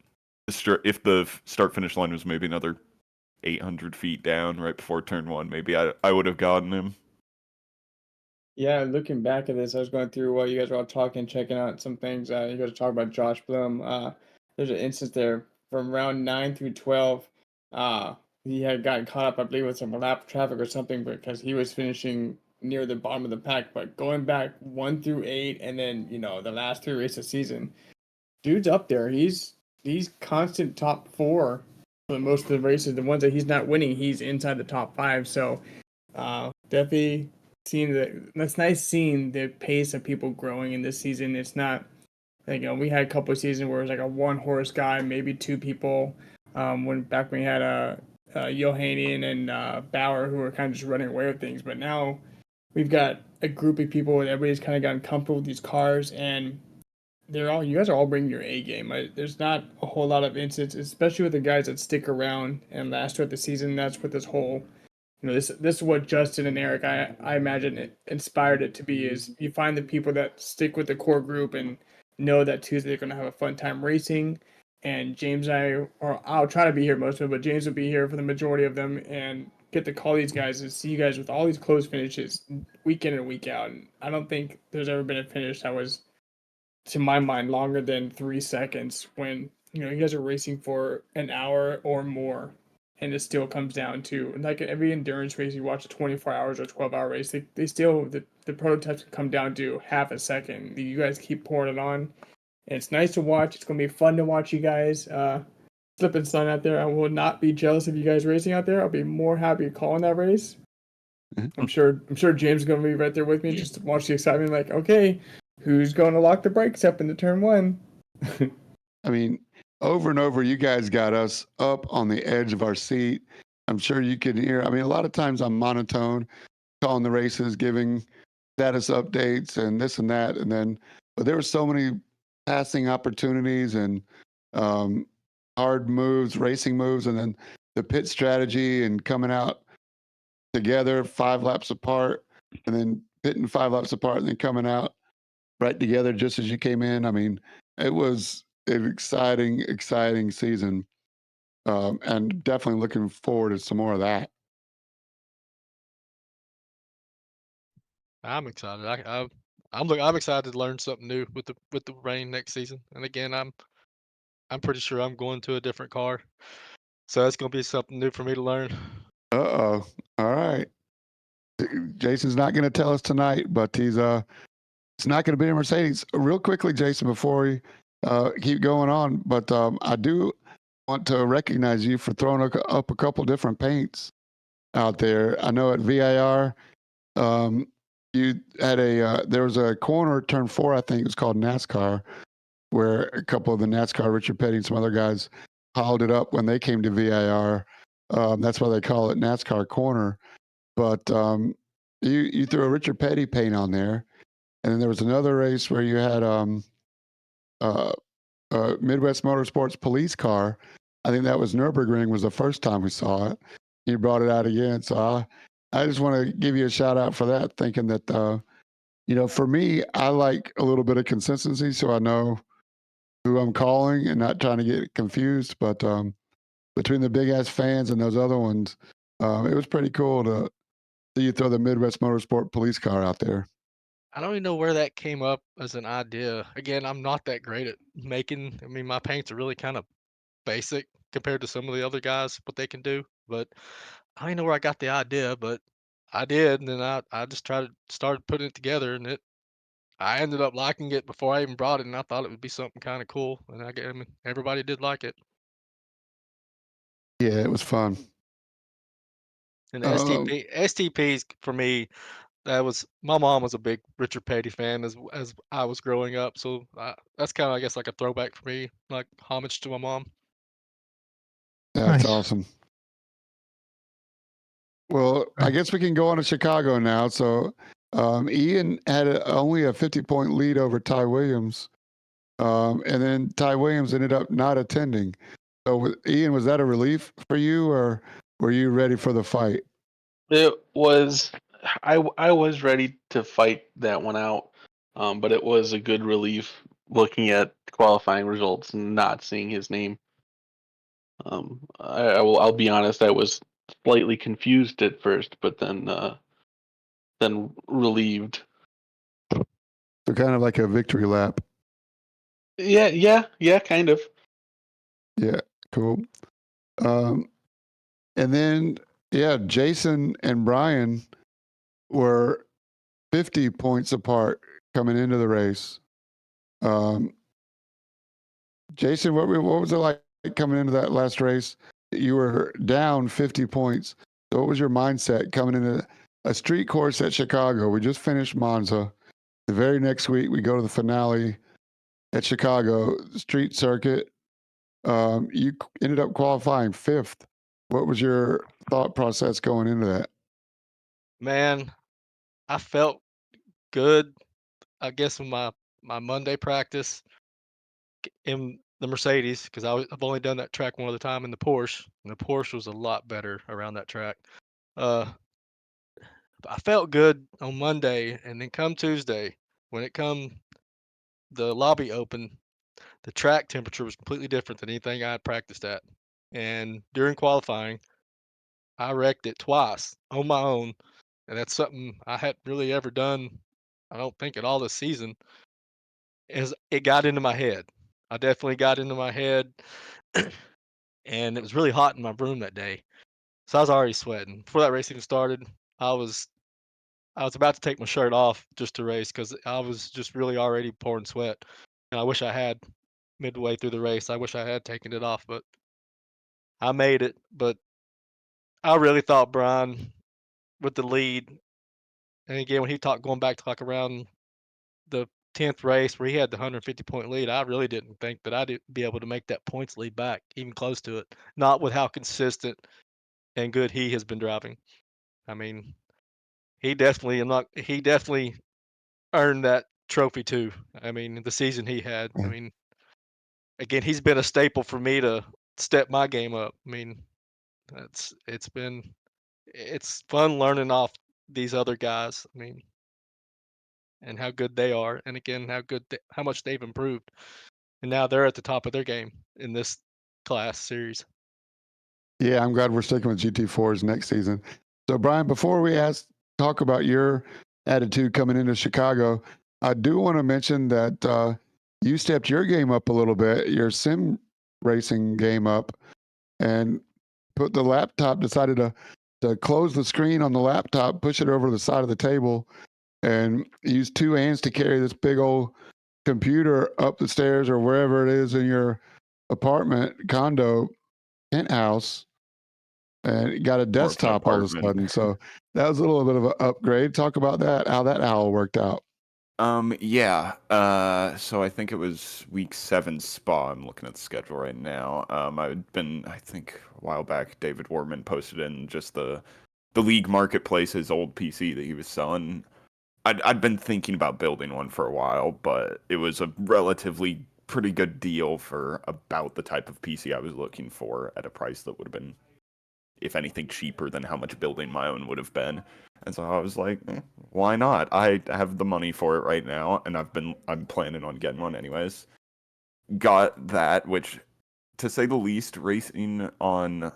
if the start finish line was maybe another 800 feet down right before turn one, maybe I would have gotten him. Yeah, looking back at this, I was going through while you guys were all talking, checking out some things. You guys talk about Josh Bloom. There's an instance there from round 9 through 12. He had gotten caught up, I believe, with some lap traffic or something because he was finishing near the bottom of the pack. But going back 1 through 8, and then the last 3 races of the season, dude's up there. He's constant top 4 for most of the races. The ones that he's not winning, he's inside the top 5. So definitely seeing that's nice seeing the pace of people growing in this season. It's not like we had a couple of seasons where it was like a one horse guy, maybe 2 people. When we had Johannian and Bauer who were kind of just running away with things, but now we've got a group of people and everybody's kind of gotten comfortable with these cars, and you guys are all bringing your A game. There's not a whole lot of instances, especially with the guys that stick around and last throughout the season. That's what this whole this is what Justin and Eric, I imagine, it inspired it to be, is you find the people that stick with the core group and know that Tuesday they're going to have a fun time racing. And James and I'll try to be here most of it, but James will be here for the majority of them and get to call these guys and see you guys with all these close finishes week in and week out. And I don't think there's ever been a finish that was, to my mind, longer than 3 seconds when you guys are racing for an hour or more, and it still comes down to, like every endurance race you watch, a 24 hours or 12-hour race, they still, the prototypes come down to half a second. You guys keep pouring it on, and it's nice to watch. It's gonna be fun to watch you guys slipping sun out there. I will not be jealous of you guys racing out there. I'll be more happy calling that race. I'm sure James is going to be right there with me just to watch the excitement. Like, okay, who's going to lock the brakes up into turn one? I mean, over and over, you guys got us up on the edge of our seat. I'm sure you can hear. I mean, a lot of times I'm monotone, calling the races, giving status updates, and this and that, and then, but there were so many passing opportunities and um, hard moves, racing moves, and then the pit strategy and coming out together 5 laps apart, and then pitting 5 laps apart, and then coming out right together just as you came in. I mean, it was an exciting season, and definitely looking forward to some more of that. I'm excited. I'm excited to learn something new with the rain next season. And again, I'm pretty sure I'm going to a different car, so it's gonna be something new for me to learn. Uh-oh. All right. Jason's not going to tell us tonight, but it's not going to be a Mercedes. Real quickly, Jason, before we keep going on, but I do want to recognize you for throwing up a couple different paints out there. I know at VIR, you had there was a corner, turn 4, I think it was called NASCAR, where a couple of the NASCAR, Richard Petty and some other guys, piled it up when they came to VIR. That's why they call it NASCAR corner. But you threw a Richard Petty paint on there, and then there was another race where you had uh, Midwest Motorsports police car. I think that was Nürburgring was the first time we saw it. You brought it out again, so I just want to give you a shout out for that. Thinking that for me, I like a little bit of consistency, so I know who I'm calling and not trying to get confused. But between the big ass fans and those other ones, it was pretty cool to see you throw the Midwest Motorsport police car out there. I don't even know where that came up as an idea. Again, I'm not that great at making. I mean, my paints are really kind of basic compared to some of the other guys, what they can do. But I don't even know where I got the idea, but I did, and then I just started putting it together, and I ended up liking it before I even brought it, and I thought it would be something kind of cool, and I mean, everybody did like it. Yeah, it was fun. And the Um, STPs for me, that was my mom was a big Richard Petty fan as I was growing up, so that's kind of I guess like a throwback for me, like homage to my mom. that's Nice. awesome. Well, I guess we can go on to Chicago now. So Ian had only a 50-point lead over Ty Williams, and then Ty Williams ended up not attending. So, Ian, was that a relief for you, or were you ready for the fight? It was. I was ready to fight that one out, but it was a good relief looking at qualifying results and not seeing his name. I'll be honest. I was slightly confused at first, but then relieved. So, kind of like a victory lap. Yeah, kind of. Yeah, cool. Um, and then, yeah, Jason and Brian were 50 points apart coming into the race. Um, Jason, what was it like coming into that last race? You were down 50 points. So what was your mindset coming into a street course at Chicago? We just finished Monza. The very next week, we go to the finale at Chicago street circuit. You ended up qualifying 5th. What was your thought process going into that? Man, I felt good. I guess with my Monday practice in the Mercedes, because I've only done that track one other time in the Porsche, and the Porsche was a lot better around that track. Uh, I felt good on Monday, and then come Tuesday, when it come the lobby open, the track temperature was completely different than anything I had practiced at. And during qualifying, I wrecked it twice on my own, and that's something I hadn't really ever done. I don't think at all this season. As it got into my head, I definitely got into my head, and it was really hot in my room that day, so I was already sweating before that race even started. I was I was about to take my shirt off just to race because I was just really already pouring sweat. And I wish I had midway through the race. I wish I had taken it off, but I made it. But I really thought Brian. with the lead. And again, when he talked going back to like around the 10th race where he had the 150-point lead, I really didn't think that I'd be able to make that points lead back, even close to it. Not with how consistent and good he has been driving. I mean, he definitely earned that trophy too. I mean, the season he had. I mean, again, he's been a staple for me to step my game up. I mean, it's fun learning off these other guys. I mean, and how good they are, and again, how much they've improved, and now they're at the top of their game in this class series. Yeah, I'm glad we're sticking with GT4s next season. So, Brian, before we talk about your attitude coming into Chicago, I do want to mention that you stepped your game up a little bit, your sim racing game up, and put the laptop, decided to close the screen on the laptop, push it over to the side of the table, and use two hands to carry this big old computer up the stairs or wherever it is in your apartment, condo, penthouse, and got a More of an desktop all of a apartment. sudden. So that was a little bit of an upgrade. Talk about that, how that owl worked out. Yeah. So I think it was week 7 Spa. I'm looking at the schedule right now. I think a while back, David Warman posted in just the league marketplace his old PC that he was selling. I'd been thinking about building one for a while, but it was a relatively pretty good deal for about the type of PC I was looking for at a price that would have been, if anything, cheaper than how much building my own would have been. And so I was like, why not? I have the money for it right now, and I'm planning on getting one anyways. Got that, which, to say the least, racing on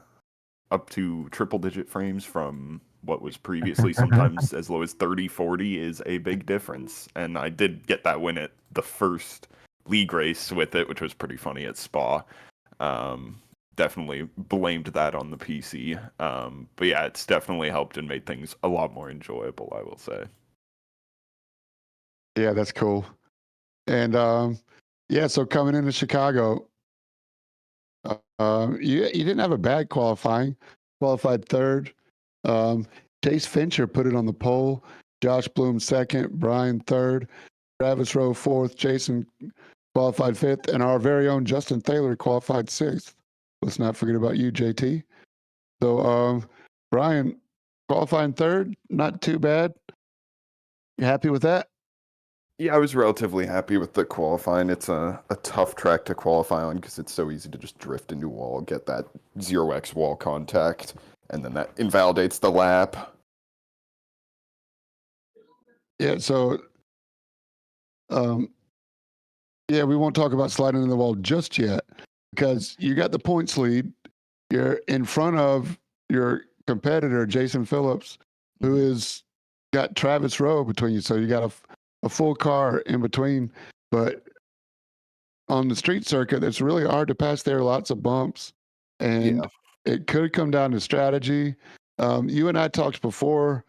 up to triple digit frames from what was previously sometimes as low as 30, 40 is a big difference. And I did get that win at the first league race with it, which was pretty funny at Spa. Definitely blamed that on the PC. But yeah, it's definitely helped and made things a lot more enjoyable, I will say. Yeah, that's cool. And yeah, so coming into Chicago, you didn't have a bad qualifying. Qualified third. Chase Fincher put it on the pole. Josh Bloom second. Brian third. Travis Rowe fourth. Jason qualified fifth, and our very own Justin Thaler qualified sixth. Let's not forget about you, JT. So, Brian, qualifying third, not too bad. You happy with that? Yeah, I was relatively happy with the qualifying. It's a tough track to qualify on because it's so easy to just drift into a wall, get that 0x wall contact, and then that invalidates the lap. Yeah, so yeah, we won't talk about sliding in the wall just yet because you got the points lead. You're in front of your competitor, Jason Phillips, who is got Travis Rowe between you. So you got a full car in between. But on the street circuit, it's really hard to pass there. Lots of bumps, and it could come down to strategy. You and I talked before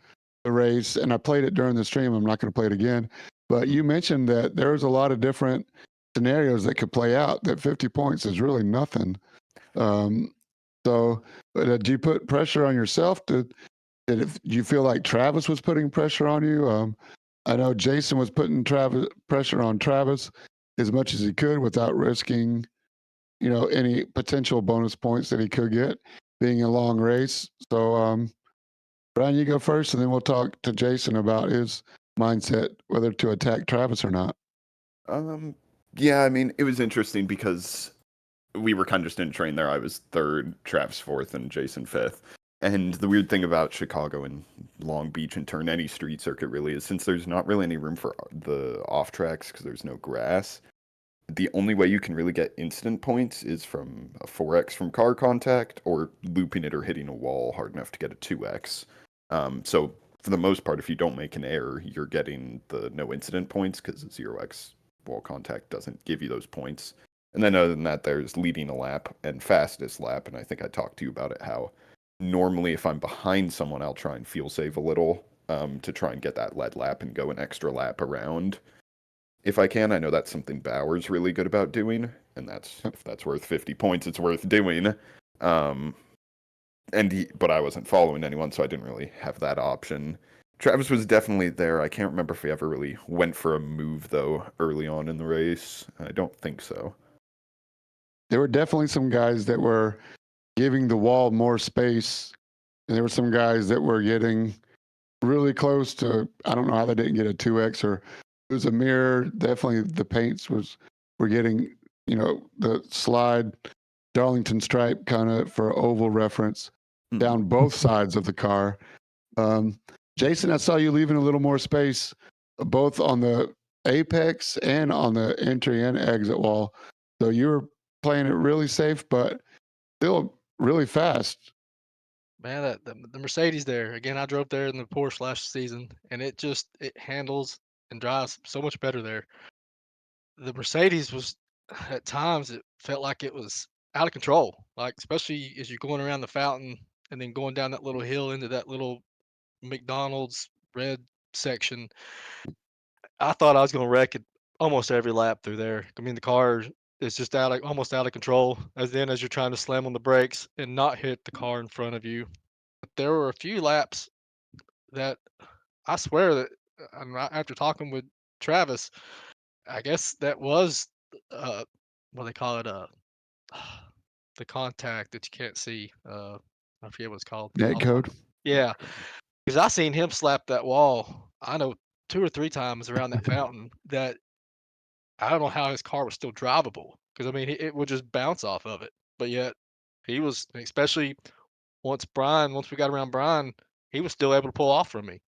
the race, and I played it during the stream. I'm not going to play it again, but you mentioned that there's a lot of different scenarios that could play out. That 50 points is really nothing. So, do you put pressure on yourself? Do you feel like Travis was putting pressure on you? I know Jason was putting pressure on Travis as much as he could without risking, any potential bonus points that he could get being a long race. So, Brian, you go first, and then we'll talk to Jason about his mindset, whether to attack Travis or not. Yeah, I mean, it was interesting because we were kind of just in train there. I was third, Travis fourth, and Jason fifth. And the weird thing about Chicago and Long Beach and turn any street circuit really is since there's not really any room for the off tracks because there's no grass, the only way you can really get instant points is from a 4x from car contact or looping it or hitting a wall hard enough to get a 2x. So for the most part, if you don't make an error, you're getting the no incident points because 0x wall contact doesn't give you those points. And then other than that, there's leading a lap and fastest lap. And I think I talked to you about it, how normally if I'm behind someone, I'll try and feel save a little to try and get that lead lap and go an extra lap around. If I can, I know that's something Bauer's really good about doing, and if that's worth 50 points, it's worth doing. but I wasn't following anyone, so I didn't really have that option. Travis was definitely there. I can't remember if he ever really went for a move though early on in the race. I don't think so. There were definitely some guys that were giving the wall more space, and there were some guys that were getting really close to. I don't know how they didn't get a 2x, or it was a mirror. Definitely, the paints were getting, the slide Darlington stripe kind of for oval reference down both sides of the car. Jason, I saw you leaving a little more space, both on the apex and on the entry and exit wall. So you were playing it really safe, but still really fast. Man, the Mercedes there again. I drove there in the Porsche last season, and it handles and drives so much better there. The Mercedes was at times it felt like it was out of control, like especially as you're going around the fountain and then going down that little hill into that little McDonald's red section. I thought I was going to wreck it almost every lap through there. I mean, the car is just almost out of control as you're trying to slam on the brakes and not hit the car in front of you. But there were a few laps that I swear that after talking with Travis, I guess that was what they call it, the contact that you can't see. I forget what it's called. Net code. Yeah, because I seen him slap that wall. I know 2 or 3 times around that fountain that I don't know how his car was still drivable. Because I mean, it would just bounce off of it. But yet he was, especially once we got around Brian, he was still able to pull off from me.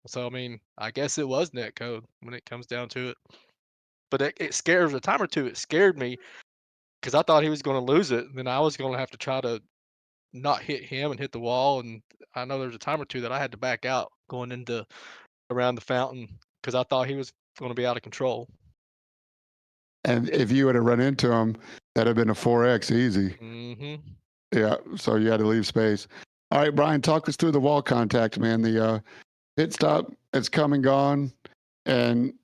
So I mean, I guess it was net code when it comes down to it. But it scares a time or two. It scared me because I thought he was going to lose it. And then I was going to have to try to not hit him and hit the wall. And I know there's a time or two that I had to back out going into around the fountain because I thought he was going to be out of control. And if you would have run into him, that'd have been a 4x easy. Hmm. Yeah. So you had to leave space. All right, Brian, talk us through the wall contact, man. The pit stop, it's come and gone. And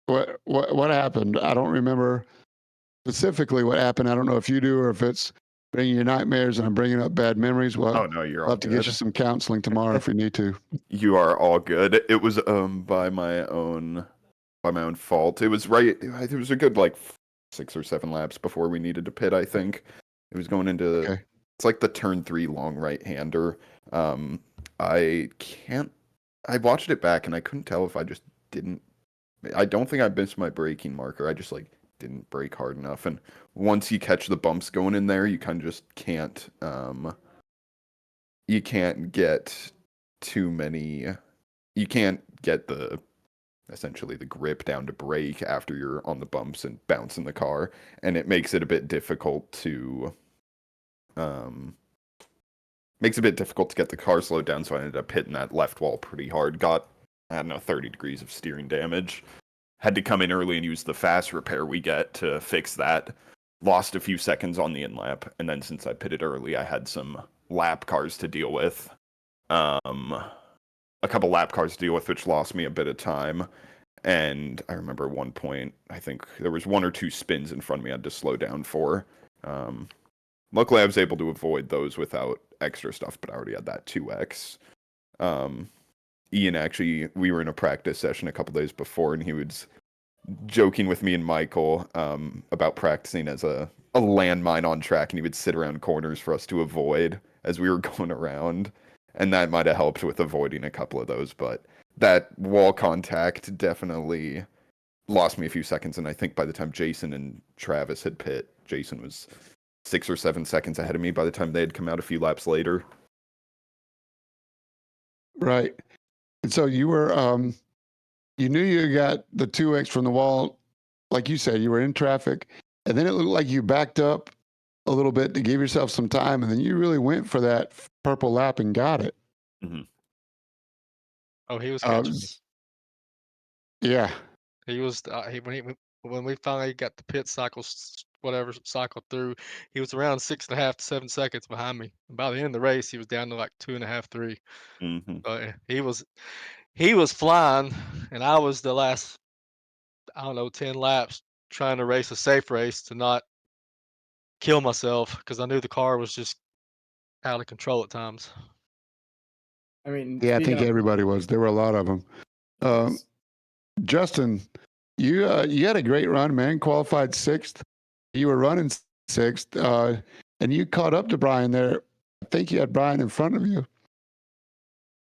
what happened? I don't remember specifically what happened. I don't know if you do or if it's bringing you nightmares and I'm bringing up bad memories. Well, Oh no, you're I'll all have to get you good. some counseling tomorrow if we need to. You are all good. It was by my own fault. It was right. It was a good like 6 or 7 laps before we needed to pit. I think it was going into. Okay. It's like the turn 3 long right hander. I can't. I watched it back and I couldn't tell if I just didn't. I don't think I missed my braking marker. I just like didn't brake hard enough. And once you catch the bumps going in there, you kind of just can't. You can't get too many. You can't get essentially the grip down to brake after you're on the bumps and bouncing the car, and it makes it a bit difficult to get the car slowed down. So I ended up hitting that left wall pretty hard. Got, I don't know, 30 degrees of steering damage. Had to come in early and use the fast repair we get to fix that. Lost a few seconds on the in lap, and then since I pitted early, I had some lap cars to deal with. A couple lap cars to deal with, which lost me a bit of time. And I remember one point, I think there was 1 or 2 spins in front of me I had to slow down for. Luckily, I was able to avoid those without extra stuff, but I already had that 2x. Ian, actually, we were in a practice session a couple days before, and he was joking with me and Michael about practicing as a landmine on track, and he would sit around corners for us to avoid as we were going around. And that might have helped with avoiding a couple of those, but that wall contact definitely lost me a few seconds. And I think by the time Jason and Travis had pit, Jason was 6 or 7 seconds ahead of me by the time they had come out a few laps later. Right. And so you were, you knew you got the 2x from the wall. Like you said, you were in traffic, and then it looked like you backed up a little bit to give yourself some time, and then you really went for that purple lap and got it. Mm-hmm. Oh, he was catching me. Yeah. He was when we finally got the pit whatever cycle through, he was around 6.5 to 7 seconds behind me. And by the end of the race, he was down to like 2.5, 3. Mm-hmm. He was flying, and I was the last, I don't know, 10 laps trying to race a safe race to not kill myself because I knew the car was just out of control at times. I mean, Yeah, I speaking think of everybody was. There were a lot of them. Justin, you had a great run, man. Qualified sixth. You were running sixth, and you caught up to Brian there. I think you had Brian in front of you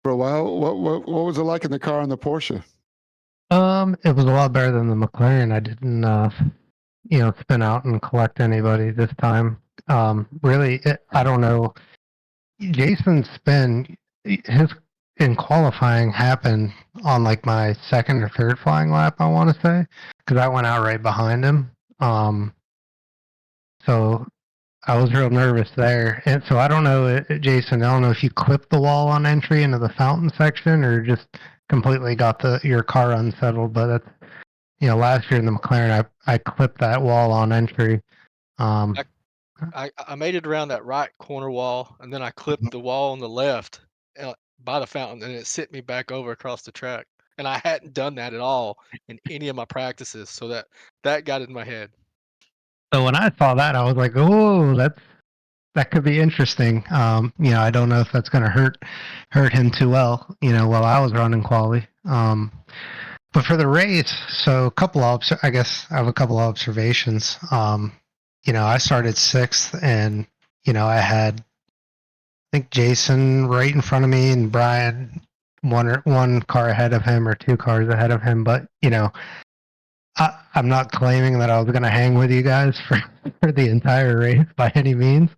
for a while. What was it like in the car on the Porsche? It was a lot better than the McLaren. I didn't, spin out and collect anybody this time. Really, I don't know. Jason's spin, his in qualifying happened on like my second or third flying lap, I want to say, because I went out right behind him. So I was real nervous there. And so I don't know, Jason, I don't know if you clipped the wall on entry into the fountain section or just completely got your car unsettled. But that's, last year in the McLaren, I clipped that wall on entry. I made it around that right corner wall, and then I clipped the wall on the left by the fountain, and it sent me back over across the track. And I hadn't done that at all in any of my practices, so that got in my head. So when I saw that, I was like, "Oh, that could be interesting." I don't know if that's going to hurt him too well. While I was running quali. But for the race, so I guess I have a couple of observations. I started sixth, and I had, I think, Jason right in front of me, and Brian one car ahead of him or two cars ahead of him. But I'm not claiming that I was going to hang with you guys for the entire race by any means.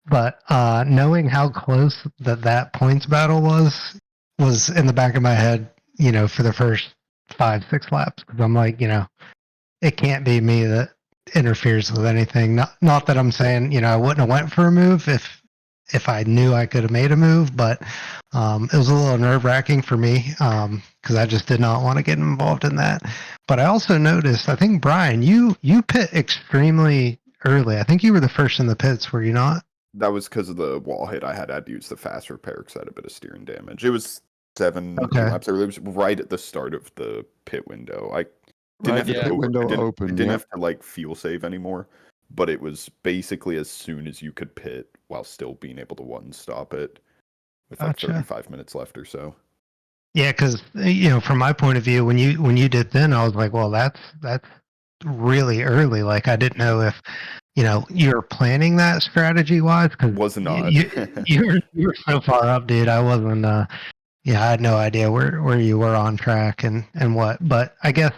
But knowing how close that points battle was in the back of my head, for the first 5-6 laps, because I'm like, it can't be me that interferes with anything. Not that I'm saying, I wouldn't have went for a move if I knew I could have made a move, but it was a little nerve-wracking for me because I just did not want to get involved in that. But I also noticed, I think, Brian, you pit extremely early. I think you were the first in the pits, were you not? That was because of the wall hit. I had to use the fast repair because I had a bit of steering damage. It was 8 laps early. It was right at the start of the pit window. I didn't have to pit window I open. didn't have to like fuel save anymore, but it was basically as soon as you could pit while still being able to one stop it with like 35 minutes left or so. Yeah, because from my point of view, when you dipped in, I was like, well, that's really early. Like, I didn't know if you were planning that strategy wise, because Was not. you were so far up, dude. I wasn't. I had no idea where you were on track and what. But I guess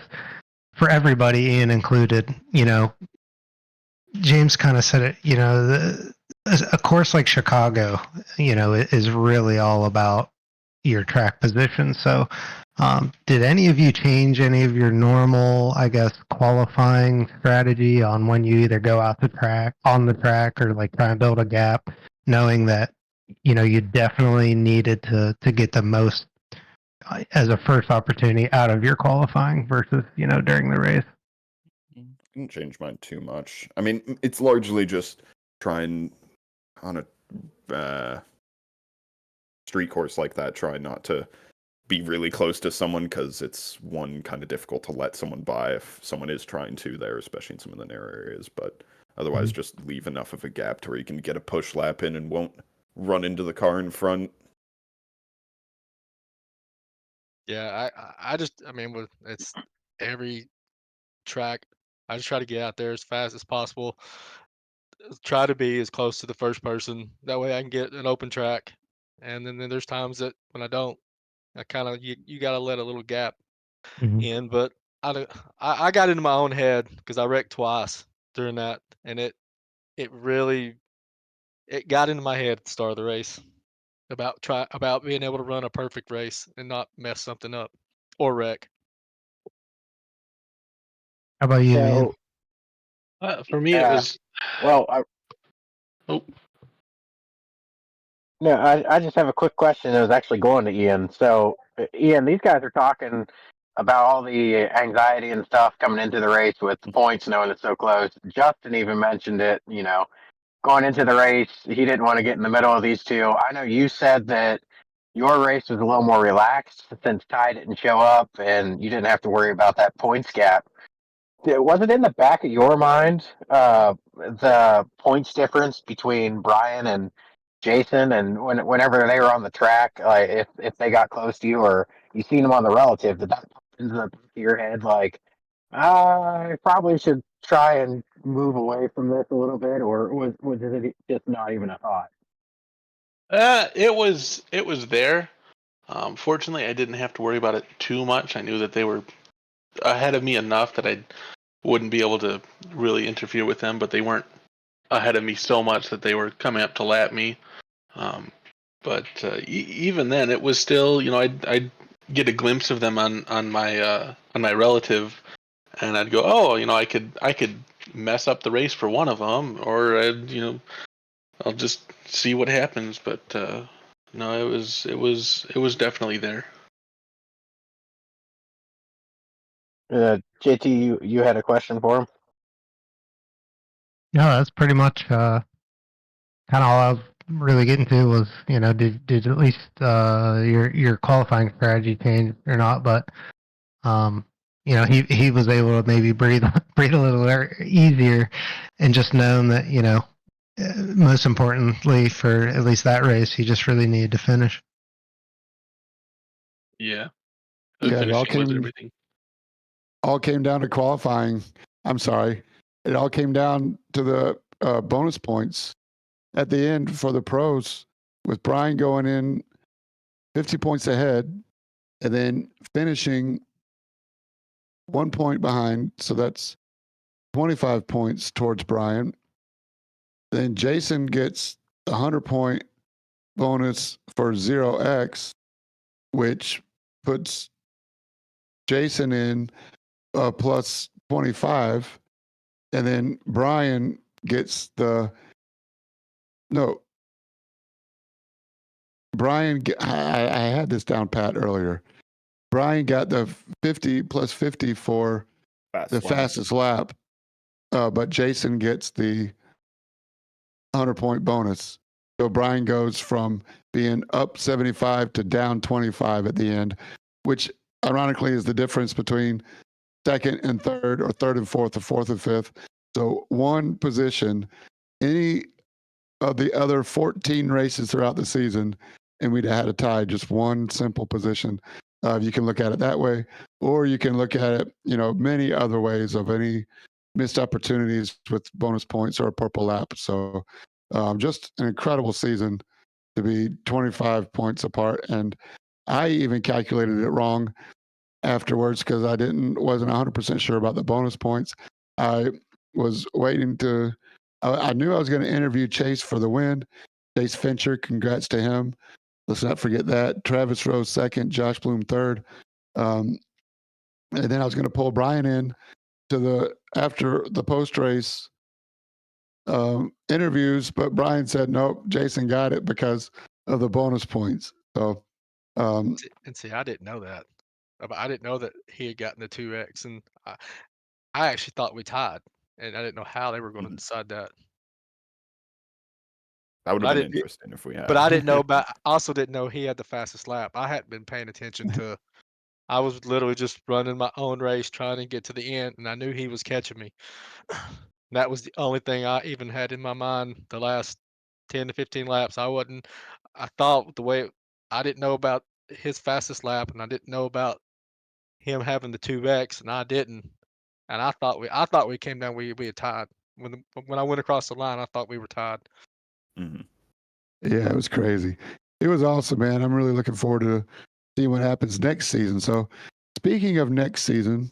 for everybody, Ian included, James kind of said it. A course like Chicago, is really all about your track position. So, did any of you change any of your normal, I guess, qualifying strategy on when you either go on the track, or like try and build a gap, knowing that you definitely needed to get the most as a first opportunity out of your qualifying versus during the race? I didn't change mine too much. I mean, it's largely just trying on a street course like that, try not to be really close to someone, because it's kind of difficult to let someone by if someone is trying to there, especially in some of the narrow areas. But otherwise, just leave enough of a gap to where you can get a push lap in and won't run into the car in front. Yeah, I mean, with it's every track, I just try to get out there as fast as possible. Try to be as close to the first person. That way I can get an open track. And then there's times that when I don't, I kind of you got to let a little gap in. But I don't, I got into my own head because I wrecked twice during that, and it really it got into my head at the start of the race about being able to run a perfect race and not mess something up or wreck. How about you, Ian? For me, it was. Well, Oh, no, I just have a quick question that was actually going to Ian. So, Ian, these guys are talking about all the anxiety and stuff coming into the race with the points, knowing it's so close. Justin even mentioned it, going into the race, he didn't want to get in the middle of these two. I know you said that your race was a little more relaxed since Ty didn't show up and you didn't have to worry about that points gap. Was it in the back of your mind, the points difference between Brian and Jason, and whenever they were on the track, if they got close to you or you seen them on the relative, did that pop into the back of your head like, I probably should try and move away from this a little bit, or was it just not even a thought? It was there. Fortunately, I didn't have to worry about it too much. I knew that they were ahead of me enough that I wouldn't be able to really interfere with them, but they weren't ahead of me so much that they were coming up to lap me. Um, but even then, it was still, I'd get a glimpse of them on my relative, and I'd go, oh, I could mess up the race for one of them, or I'll just see what happens. But no, it was definitely there. JT, you had a question for him? Yeah, that's pretty much kind of all I was really getting to was, did at least your qualifying strategy change or not? But he was able to maybe breathe a little easier, and just knowing that most importantly for at least that race, he just really needed to finish. Yeah, Yeah, it all finishing was came everything. down to qualifying. I'm sorry, it all came down to the bonus points at the end for the pros, with Brian going in 50 points ahead and then finishing 1 point behind. So that's 25 points towards Brian. Then Jason gets a 100-point bonus for 0x, which puts Jason in plus 25. And then Brian gets I had this down pat earlier. Brian got the 50 plus 50 for fastest lap, but Jason gets the 100-point bonus. So Brian goes from being up 75 to down 25 at the end, which ironically is the difference between second and third, or third and fourth, or fourth and fifth. So one position, any of the other 14 races throughout the season, and we'd have had a tie, just one simple position. You can look at it that way, or you can look at it, many other ways of any missed opportunities with bonus points or a purple lap. So just an incredible season to be 25 points apart. And I even calculated it wrong afterwards because I wasn't 100% sure about the bonus points. I was waiting to. I knew I was going to interview Chase for the win. Chase Fincher, congrats to him. Let's not forget that. Travis Rose second, Josh Bloom third. And then I was going to pull Brian in to after the post race interviews, but Brian said nope. Jason got it because of the bonus points. So And see, I didn't know that. I didn't know that he had gotten the 2x, and I actually thought we tied, and I didn't know how they were going to decide that. That would But have I been didn't. interesting if we had. But I didn't know about. I also didn't know he had the fastest lap. I hadn't been paying attention to. I was literally just running my own race, trying to get to the end, and I knew he was catching me. That was the only thing I even had in my mind the last 10 to 15 laps. I thought I didn't know about his fastest lap, and I didn't know about him having the 2x, and I didn't. And I thought we came down, we had tied. When I went across the line, I thought we were tied. Mm-hmm. Yeah, it was crazy. It was awesome, man. I'm really looking forward to seeing what happens next season. So, speaking of next season,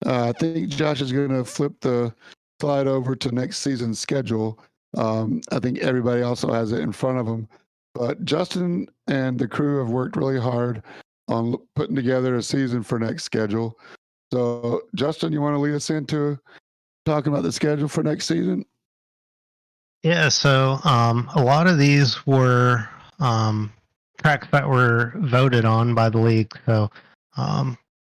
I think Josh is going to flip the slide over to next season's schedule. I think everybody also has it in front of them. But Justin and the crew have worked really hard on putting together a season for next schedule. So, Justin, you want to lead us into talking about the schedule for next season? Yeah, so a lot of these were tracks that were voted on by the league. So,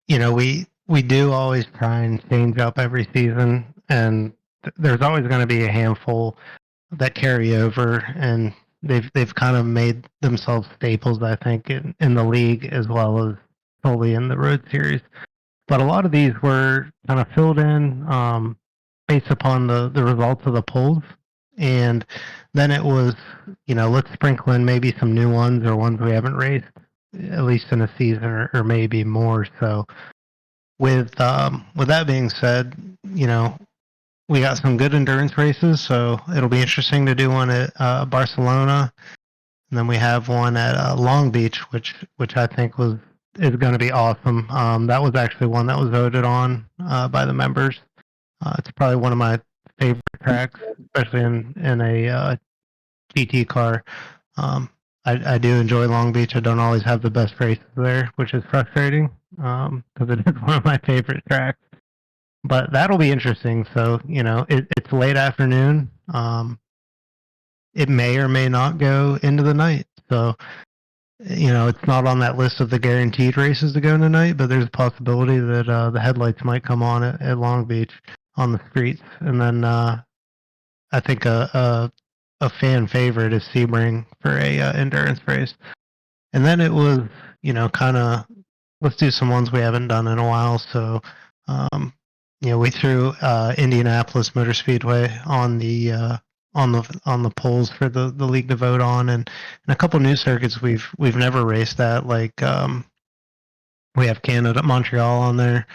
we do always try and change up every season, and there's always going to be a handful that carry over, and they've kind of made themselves staples, I think, in the league as well as solely in the road series. But a lot of these were kind of filled in based upon the results of the polls. And then it was, let's sprinkle in maybe some new ones or ones we haven't raced, at least in a season or maybe more. So with that being said, we got some good endurance races, so it'll be interesting to do one at Barcelona, and then we have one at Long Beach, which I think is going to be awesome. That was actually one that was voted on by the members. It's probably one of my favorite tracks, especially in a GT car. I do enjoy Long Beach. I don't always have the best races there, which is frustrating because it is one of my favorite tracks. But that'll be interesting. So it's late afternoon. It may or may not go into the night. So it's not on that list of the guaranteed races to go tonight, but there's a possibility that the headlights might come on at Long Beach on the streets, and then I think a fan favorite is Sebring for a endurance race. And then it was, kind of let's do some ones we haven't done in a while. So, we threw Indianapolis Motor Speedway on the polls for the league to vote on, and a couple new circuits we've never raced at, like we have Canada, Montreal on there.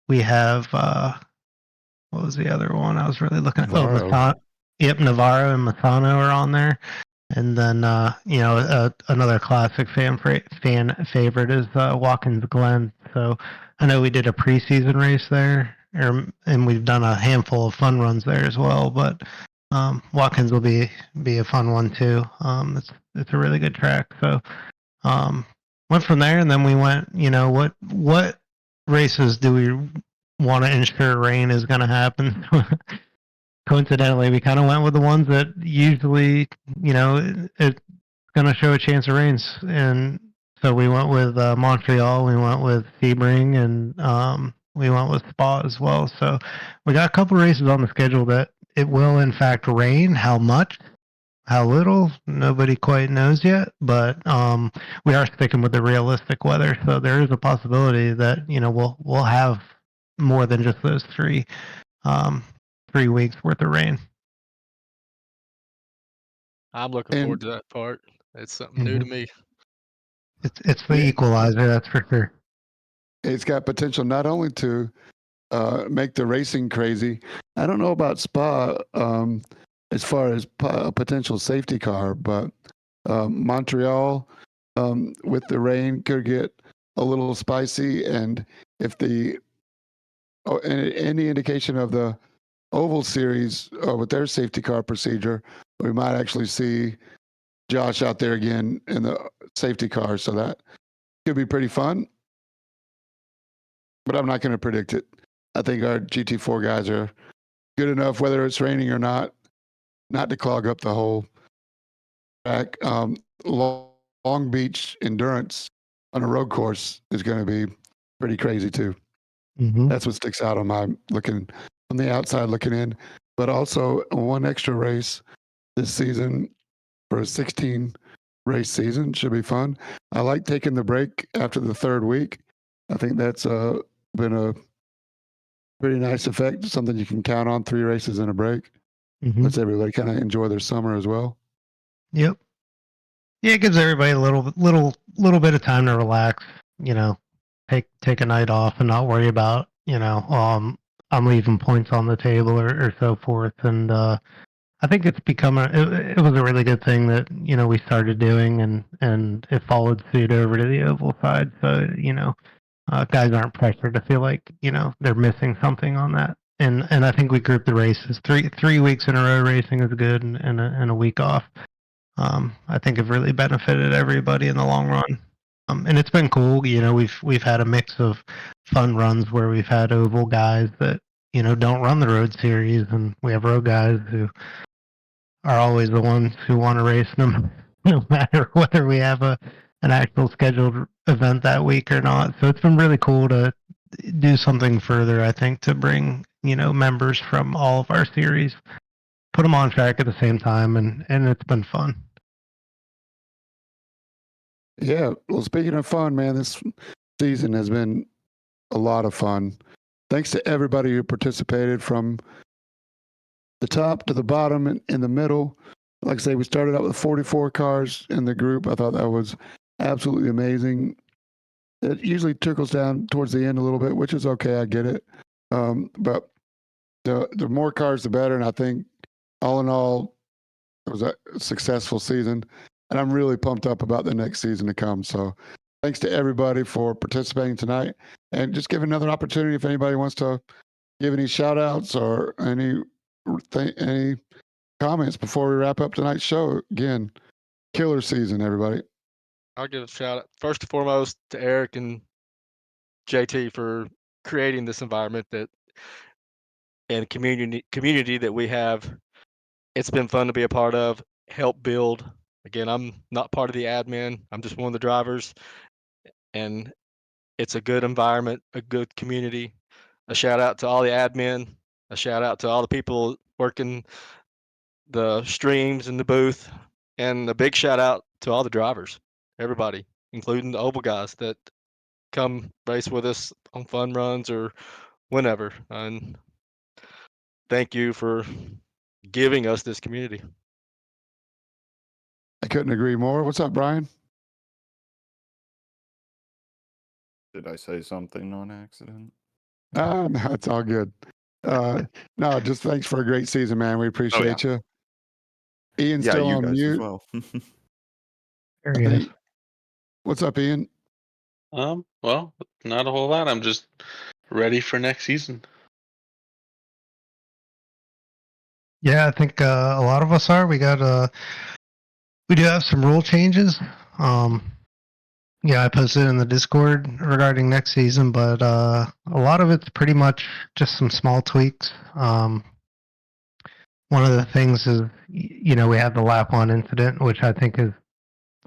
We have what was the other one I was really looking at? Navarro. Yep, Navarro and Mathano are on there. And then, another classic fan favorite is Watkins Glen. So I know we did a preseason race there, and we've done a handful of fun runs there as well. But Watkins will be a fun one too. It's a really good track. So went from there, and then we went. What races do we want to ensure rain is going to happen? Coincidentally, we kind of went with the ones that usually, it's going to show a chance of rains. And so we went with Montreal, we went with Sebring, and we went with Spa as well. So we got a couple races on the schedule that it will, in fact, rain. How much? How little? Nobody quite knows yet. But we are sticking with the realistic weather. So there is a possibility that, we'll have more than just those three. 3 weeks worth of rain. I'm looking forward to that part. It's something new to me. It's the equalizer, that's for sure. It's got potential not only to make the racing crazy. I don't know about Spa as far as a potential safety car, but Montreal with the rain could get a little spicy. And if any indication of the Oval Series with their safety car procedure, we might actually see Josh out there again in the safety car. So that could be pretty fun. But I'm not going to predict it. I think our GT4 guys are good enough, whether it's raining or not to clog up the whole track. Long Beach endurance on a road course is going to be pretty crazy too. Mm-hmm. That's what sticks out on my looking on the outside looking in. But also one extra race this season for a 16 race season should be fun. I like taking the break after the third week. I think that's been a pretty nice effect. Something you can count on, 3 races and a break. Mm-hmm. Lets everybody kind of enjoy their summer as well. Yep. Yeah, it gives everybody a little bit of time to relax. Take a night off and not worry about I'm leaving points on the table or so forth. And I think it's become it was a really good thing that we started doing, and it followed suit over to the oval side. So guys aren't pressured to feel like they're missing something on that. And I think we grouped the races 3 weeks in a row racing is good, and a week off. I think have really benefited everybody in the long run. And it's been cool. We've had a mix of fun runs where we've had oval guys that don't run the road series, and we have road guys who are always the ones who want to race them, no matter whether we have an actual scheduled event that week or not. So it's been really cool to do something further, I think, to bring members from all of our series, put them on track at the same time, and it's been fun. Yeah. Well, speaking of fun, man, this season has been a lot of fun. Thanks to everybody who participated from the top to the bottom and in the middle. Like I say, we started out with 44 cars in the group. I thought that was absolutely amazing. It usually trickles down towards the end a little bit, which is okay. I get it. But the more cars, the better. And I think all in all, it was a successful season. And I'm really pumped up about the next season to come. So thanks to everybody for participating tonight. And just give another opportunity if anybody wants to give any shout outs or any comments before we wrap up tonight's show. Again, killer season, everybody. I'll give a shout out first and foremost to Eric and JT for creating this environment and community that we have. It's been fun to be a part of, help build. Again, I'm not part of the admin. I'm just one of the drivers, and it's a good environment, a good community. A shout out to all the admin. A shout out to all the people working the streams in the booth, and a big shout out to all the drivers, everybody, including the Oval guys that come race with us on fun runs or whenever. And thank you for giving us this community. I couldn't agree more. What's up, Brian? Did I say something on accident? No, it's all good. No, just thanks for a great season, man. We appreciate you. Ian's still you on guys mute. as well. There he is. What's up, Ian? Well, not a whole lot. I'm just ready for next season. Yeah, I think a lot of us are. We do have some rule changes. Yeah, I posted in the Discord regarding next season, but a lot of it's pretty much just some small tweaks. One of the things is, we had the lap one incident, which I think is,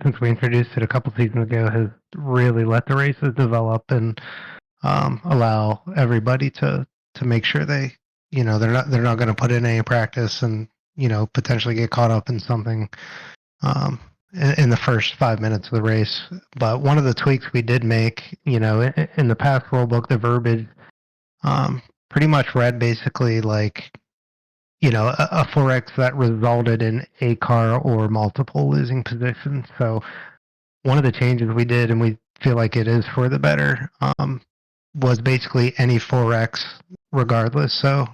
since we introduced it a couple seasons ago, has really let the races develop and allow everybody to make sure they're not going to put in any practice and potentially get caught up in something in the first 5 minutes of the race. But one of the tweaks we did make, in the past rulebook, the verbiage pretty much read basically like, a 4X that resulted in a car or multiple losing positions. So one of the changes we did, and we feel like it is for the better, was basically any 4X regardless. So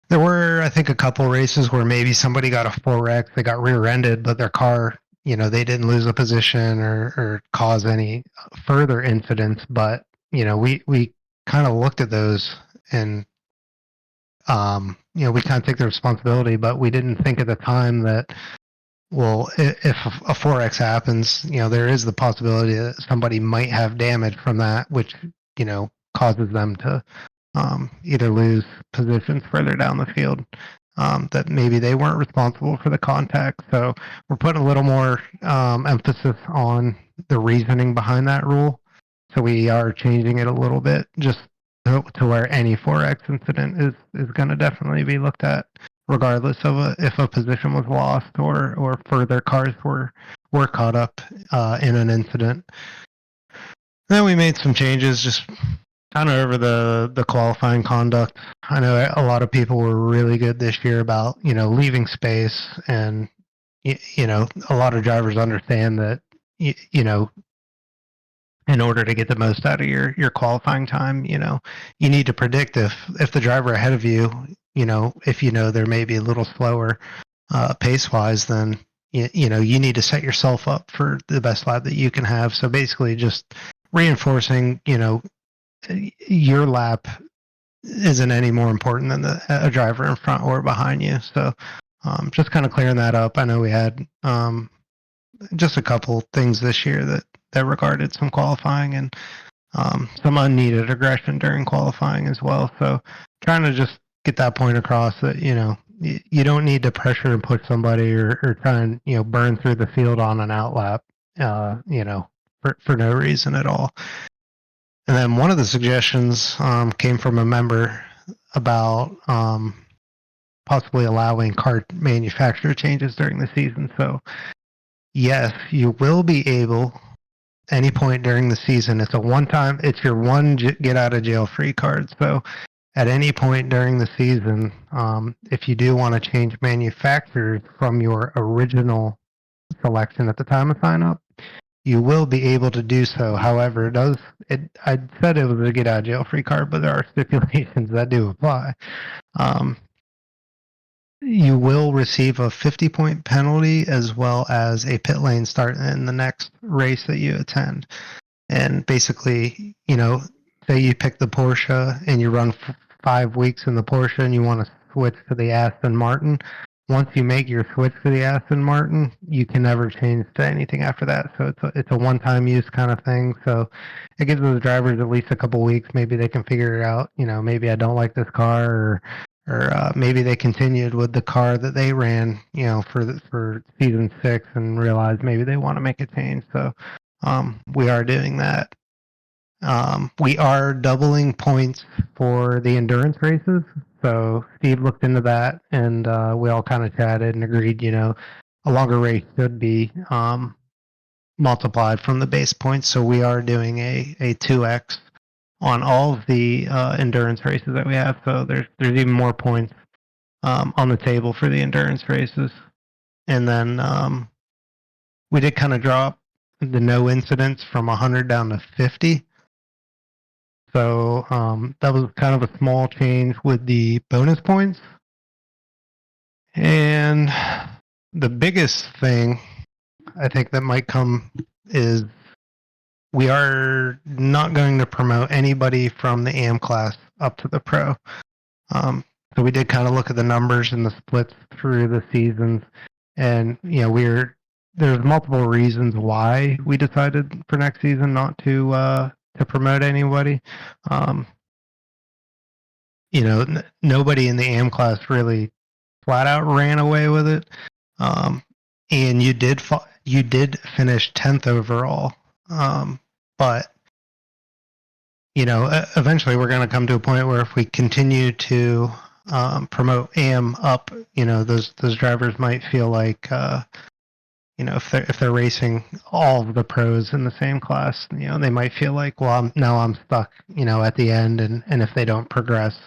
there were, I think, a couple races where maybe somebody got a 4X, they got rear-ended, but their car, they didn't lose a position or cause any further incidents. But, we kind of looked at those and, we kind of take the responsibility, but we didn't think at the time that, well, if a 4X happens, there is the possibility that somebody might have damage from that, which, causes them to either lose positions further down the field that maybe they weren't responsible for the contact. So we're putting a little more emphasis on the reasoning behind that rule. So we are changing it a little bit just to where any 4X incident is going to definitely be looked at, regardless of if a position was lost or further cars were caught up in an incident. Then we made some changes just kind of over the qualifying conduct. I know a lot of people were really good this year about, leaving space, and, a lot of drivers understand that, in order to get the most out of your qualifying time, you need to predict if the driver ahead of you, if they're maybe a little slower pace-wise, then, you need to set yourself up for the best lap that you can have. So basically just reinforcing, your lap isn't any more important than a driver in front or behind you. So just kind of clearing that up. I know we had just a couple things this year that regarded some qualifying and some unneeded aggression during qualifying as well. So trying to just get that point across that, you don't need to pressure and push somebody or try and, burn through the field on an outlap, for no reason at all. And then one of the suggestions came from a member about possibly allowing car manufacturer changes during the season. So yes, you will be able, any point during the season, it's your one get out of jail free card. So at any point during the season, if you do want to change manufacturers from your original selection at the time of sign up, you will be able to do so. However, I said it was a get out of jail free card, but there are stipulations that do apply. You will receive a 50-point penalty as well as a pit lane start in the next race that you attend. And basically, say you pick the Porsche and you run 5 weeks in the Porsche and you want to switch to the Aston Martin. Once you make your switch to the Aston Martin, you can never change to anything after that. So it's a one-time use kind of thing. So it gives those drivers at least a couple weeks. Maybe they can figure it out. Maybe I don't like this car, or maybe they continued with the car that they ran, for season 6 and realized maybe they want to make a change. So we are doing that. We are doubling points for the endurance races. So Steve looked into that, and we all kind of chatted and agreed, a longer race should be multiplied from the base points. So we are doing a 2x on all of the endurance races that we have. So there's even more points on the table for the endurance races. And then we did kind of drop the no incidents from 100 down to 50. So that was kind of a small change with the bonus points. And the biggest thing I think that might come is we are not going to promote anybody from the AM class up to the pro. So we did kind of look at the numbers and the splits through the seasons, and there's multiple reasons why we decided for next season not to promote anybody. Nobody in the AM class really flat out ran away with it, and you did finish 10th overall, but eventually we're going to come to a point where if we continue to promote AM up, those drivers might feel like if they're racing all of the pros in the same class, they might feel like, well, I'm stuck, at the end, and if they don't progress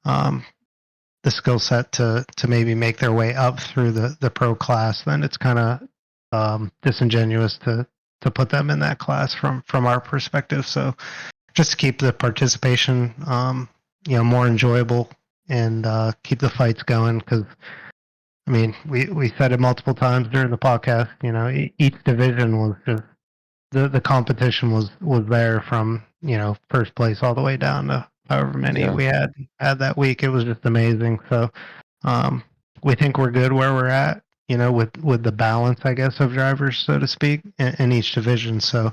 the skill set to maybe make their way up through the pro class, then it's kind of disingenuous to put them in that class from our perspective. So just to keep the participation more enjoyable and keep the fights going, because I mean we said it multiple times during the podcast, each division was just the competition was there from first place all the way down to however many we had that week. It was just amazing. So we think we're good where we're at, with the balance, I guess, of drivers, so to speak, in each division. So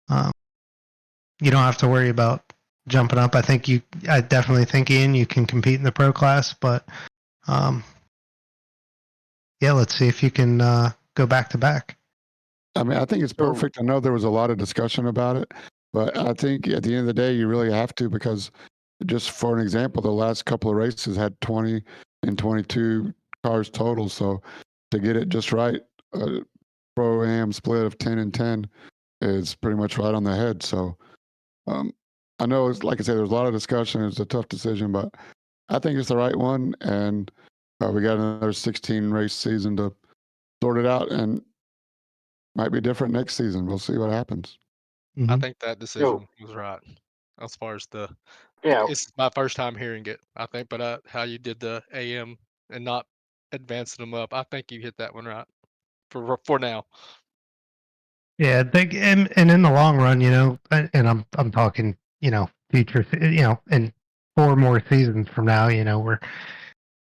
you don't have to worry about jumping up. I definitely think, Ian, you can compete in the pro class, but let's see if you can go back to back. I mean, I think it's perfect. I know there was a lot of discussion about it, but I think at the end of the day, you really have to, because just for an example, the last couple of races had 20 and 22 cars total. So to get it just right, a pro am split of 10 and 10 is pretty much right on the head. So I know it's like I said, there's a lot of discussion. It's a tough decision, but I think it's the right one. And we got another 16 race season to sort it out, and might be different next season. We'll see what happens. Mm-hmm. I think that decision was right as far as it's my first time hearing it, I think, but how you did the AM and not advancing them up, I think you hit that one right for now. Yeah, and in the long run, and I'm talking, future, in 4 more seasons from now,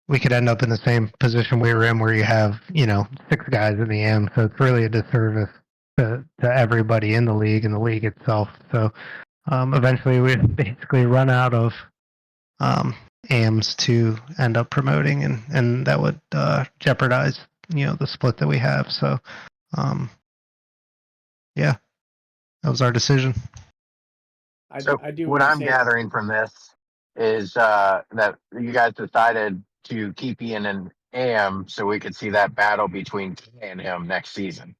we could end up in the same position we were in, where you have 6 guys in the AM. So it's really a disservice to everybody in the league and the league itself. So eventually we basically run out of AMs to end up promoting, and that would jeopardize the split that we have. So yeah, that was our decision. I do what I'm gathering from this is that you guys decided to keep Ian in AM so we could see that battle between Kay and him next season.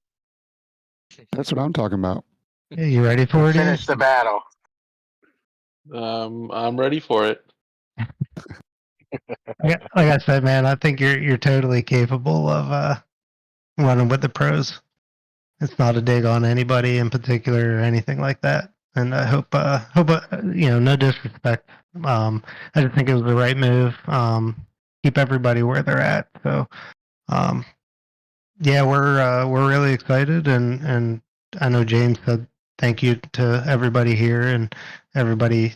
That's what I'm talking about. Yeah, you ready for it? Finish the battle. I'm ready for it. Like I said, man, I think you're totally capable of running with the pros. It's not a dig on anybody in particular or anything like that. And I hope no disrespect. I just think it was the right move. Keep everybody where they're at. So, um, yeah, we're really excited, and I know James said thank you to everybody here and everybody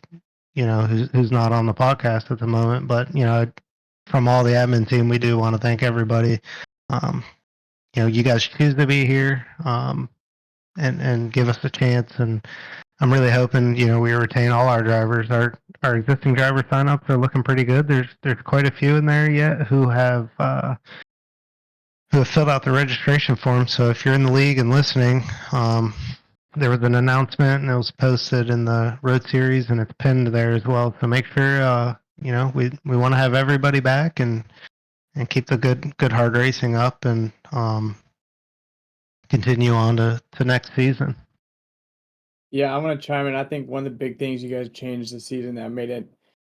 who's not on the podcast at the moment, but from all the admin team, we do want to thank everybody. Um, you guys choose to be here, and give us a chance, and I'm really hoping we retain all our drivers. Our existing driver signups are looking pretty good. There's quite a few in there yet who have filled out the registration form. So if you're in the league and listening, there was an announcement and it was posted in the road series and it's pinned there as well. So make sure we want to have everybody back and keep the good hard racing up and continue on to next season. Yeah, I want to chime in. I think one of the big things you guys changed this season that made it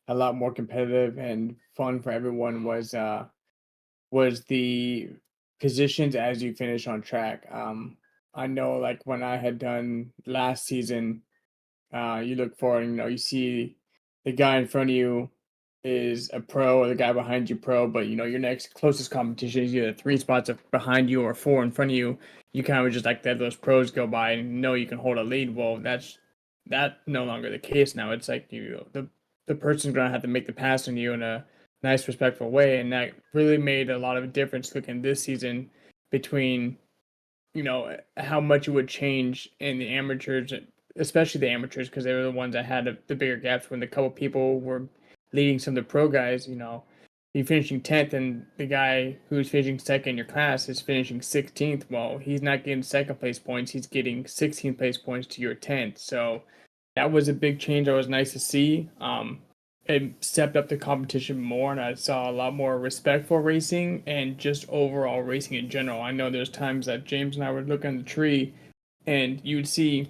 a lot more competitive and fun for everyone was the positions as you finish on track. I know, like when I had done last season, you look forward and you see the guy in front of you is a pro or the guy behind you pro, but your next closest competition is either 3 spots behind you or 4 in front of you. You kind of just like that those pros go by and know you can hold a lead. Well, that's no longer the case now. It's like the person's gonna have to make the pass on you in a nice, respectful way, and that really made a lot of difference looking this season between how much it would change in the amateurs, especially the amateurs, because they were the ones that had the bigger gaps when the couple people were leading some of the pro guys. You finishing 10th and the guy who's finishing second in your class is finishing 16th. Well, he's not getting second place points. He's getting 16th place points to your 10th. So that was a big change. That was nice to see. It stepped up the competition more, and I saw a lot more respect for racing and just overall racing in general. I know there's times that James and I would look on the tree, and you would see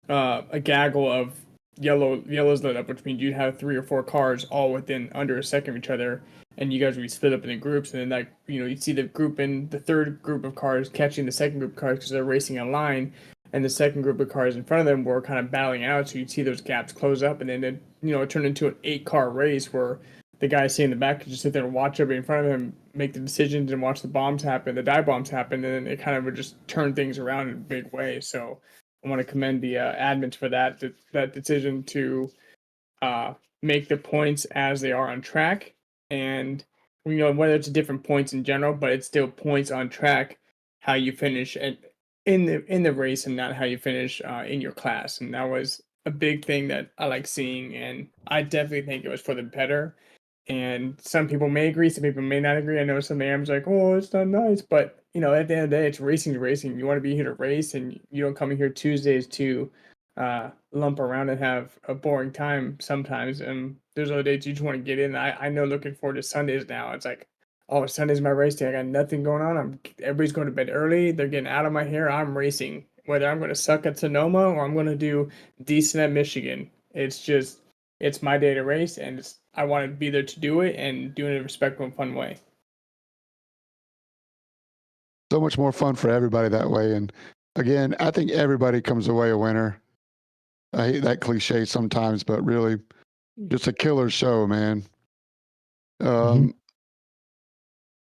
a gaggle of yellows lit up, which means you'd have 3 or 4 cars all within under a second of each other, and you guys would be split up into groups, and then you'd see the group in the third group of cars catching the second group of cars because they're racing in line, and the second group of cars in front of them were kind of battling out, so you'd see those gaps close up, and then it turned into an 8-car race where the guy sitting in the back could just sit there and watch everybody in front of him make the decisions and watch the bombs happen, the dive bombs happen, and then it kind of would just turn things around in a big way. So I want to commend the admins for that decision to make the points as they are on track, and whether it's different points in general, but it's still points on track how you finish in the race and not how you finish in your class, and that was a big thing that I like seeing, and I definitely think it was for the better. And some people may agree, some people may not agree. I know some AMs like, oh, it's not nice, but at the end of the day, it's racing to racing. You want to be here to race, and you don't come in here Tuesdays to lump around and have a boring time sometimes. And there's other days you just want to get in. I know looking forward to Sundays now. It's like, oh, Sunday's my race day. I got nothing going on. Everybody's going to bed early. They're getting out of my hair. I'm racing. Whether I'm going to suck at Sonoma or I'm going to do decent at Michigan, it's my day to race, and I want to be there to do it and do it in a respectful and fun way. So much more fun for everybody that way. And again, I think everybody comes away a winner. I hate that cliche sometimes, but really just a killer show, man.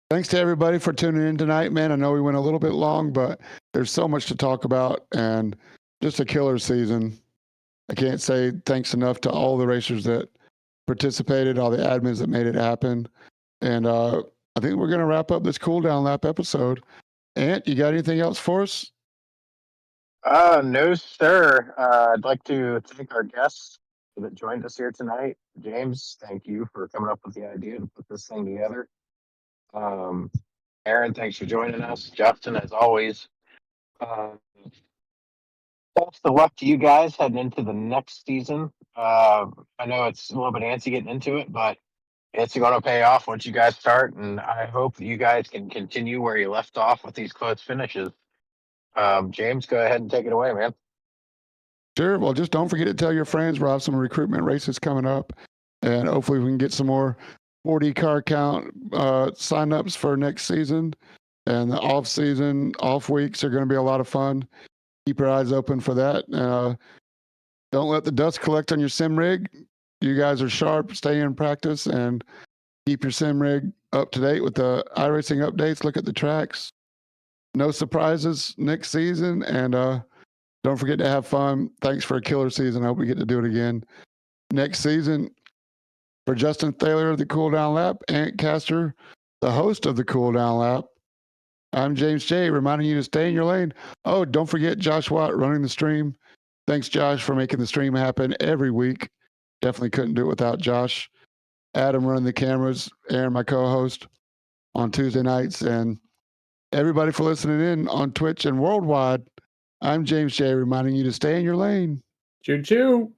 Thanks to everybody for tuning in tonight, man. I know we went a little bit long, but there's so much to talk about and just a killer season. I can't say thanks enough to all the racers that participated, all the admins that made it happen. And I think we're going to wrap up this cool down lap episode. Ant, you got anything else for us? No, sir. I'd like to thank our guests that joined us here tonight. James, thank you for coming up with the idea to put this thing together. Aaron, thanks for joining us. Justin, as always. Best of luck to you guys heading into the next season. I know it's a little bit antsy getting into it, but it's going to pay off once you guys start, and I hope that you guys can continue where you left off with these close finishes. James, go ahead and take it away, man. Sure. Well, just don't forget to tell your friends we'll have some recruitment races coming up, and hopefully we can get some more 40 car count signups for next season. And the off season, off weeks are going to be a lot of fun. Keep your eyes open for that. Don't let the dust collect on your sim rig. You guys are sharp. Stay in practice and keep your sim rig up to date with the iRacing updates. Look at the tracks. No surprises next season. And don't forget to have fun. Thanks for a killer season. I hope we get to do it again next season. For Justin Thaler of the Cool Down Lap, Ant Caster, the host of the Cool Down Lap, I'm James J, reminding you to stay in your lane. Oh, don't forget Josh Watt running the stream. Thanks, Josh, for making the stream happen every week. Definitely couldn't do it without Josh. Adam running the cameras, Aaron, my co-host, on Tuesday nights, and everybody for listening in on Twitch and worldwide. I'm James J, reminding you to stay in your lane. Choo choo.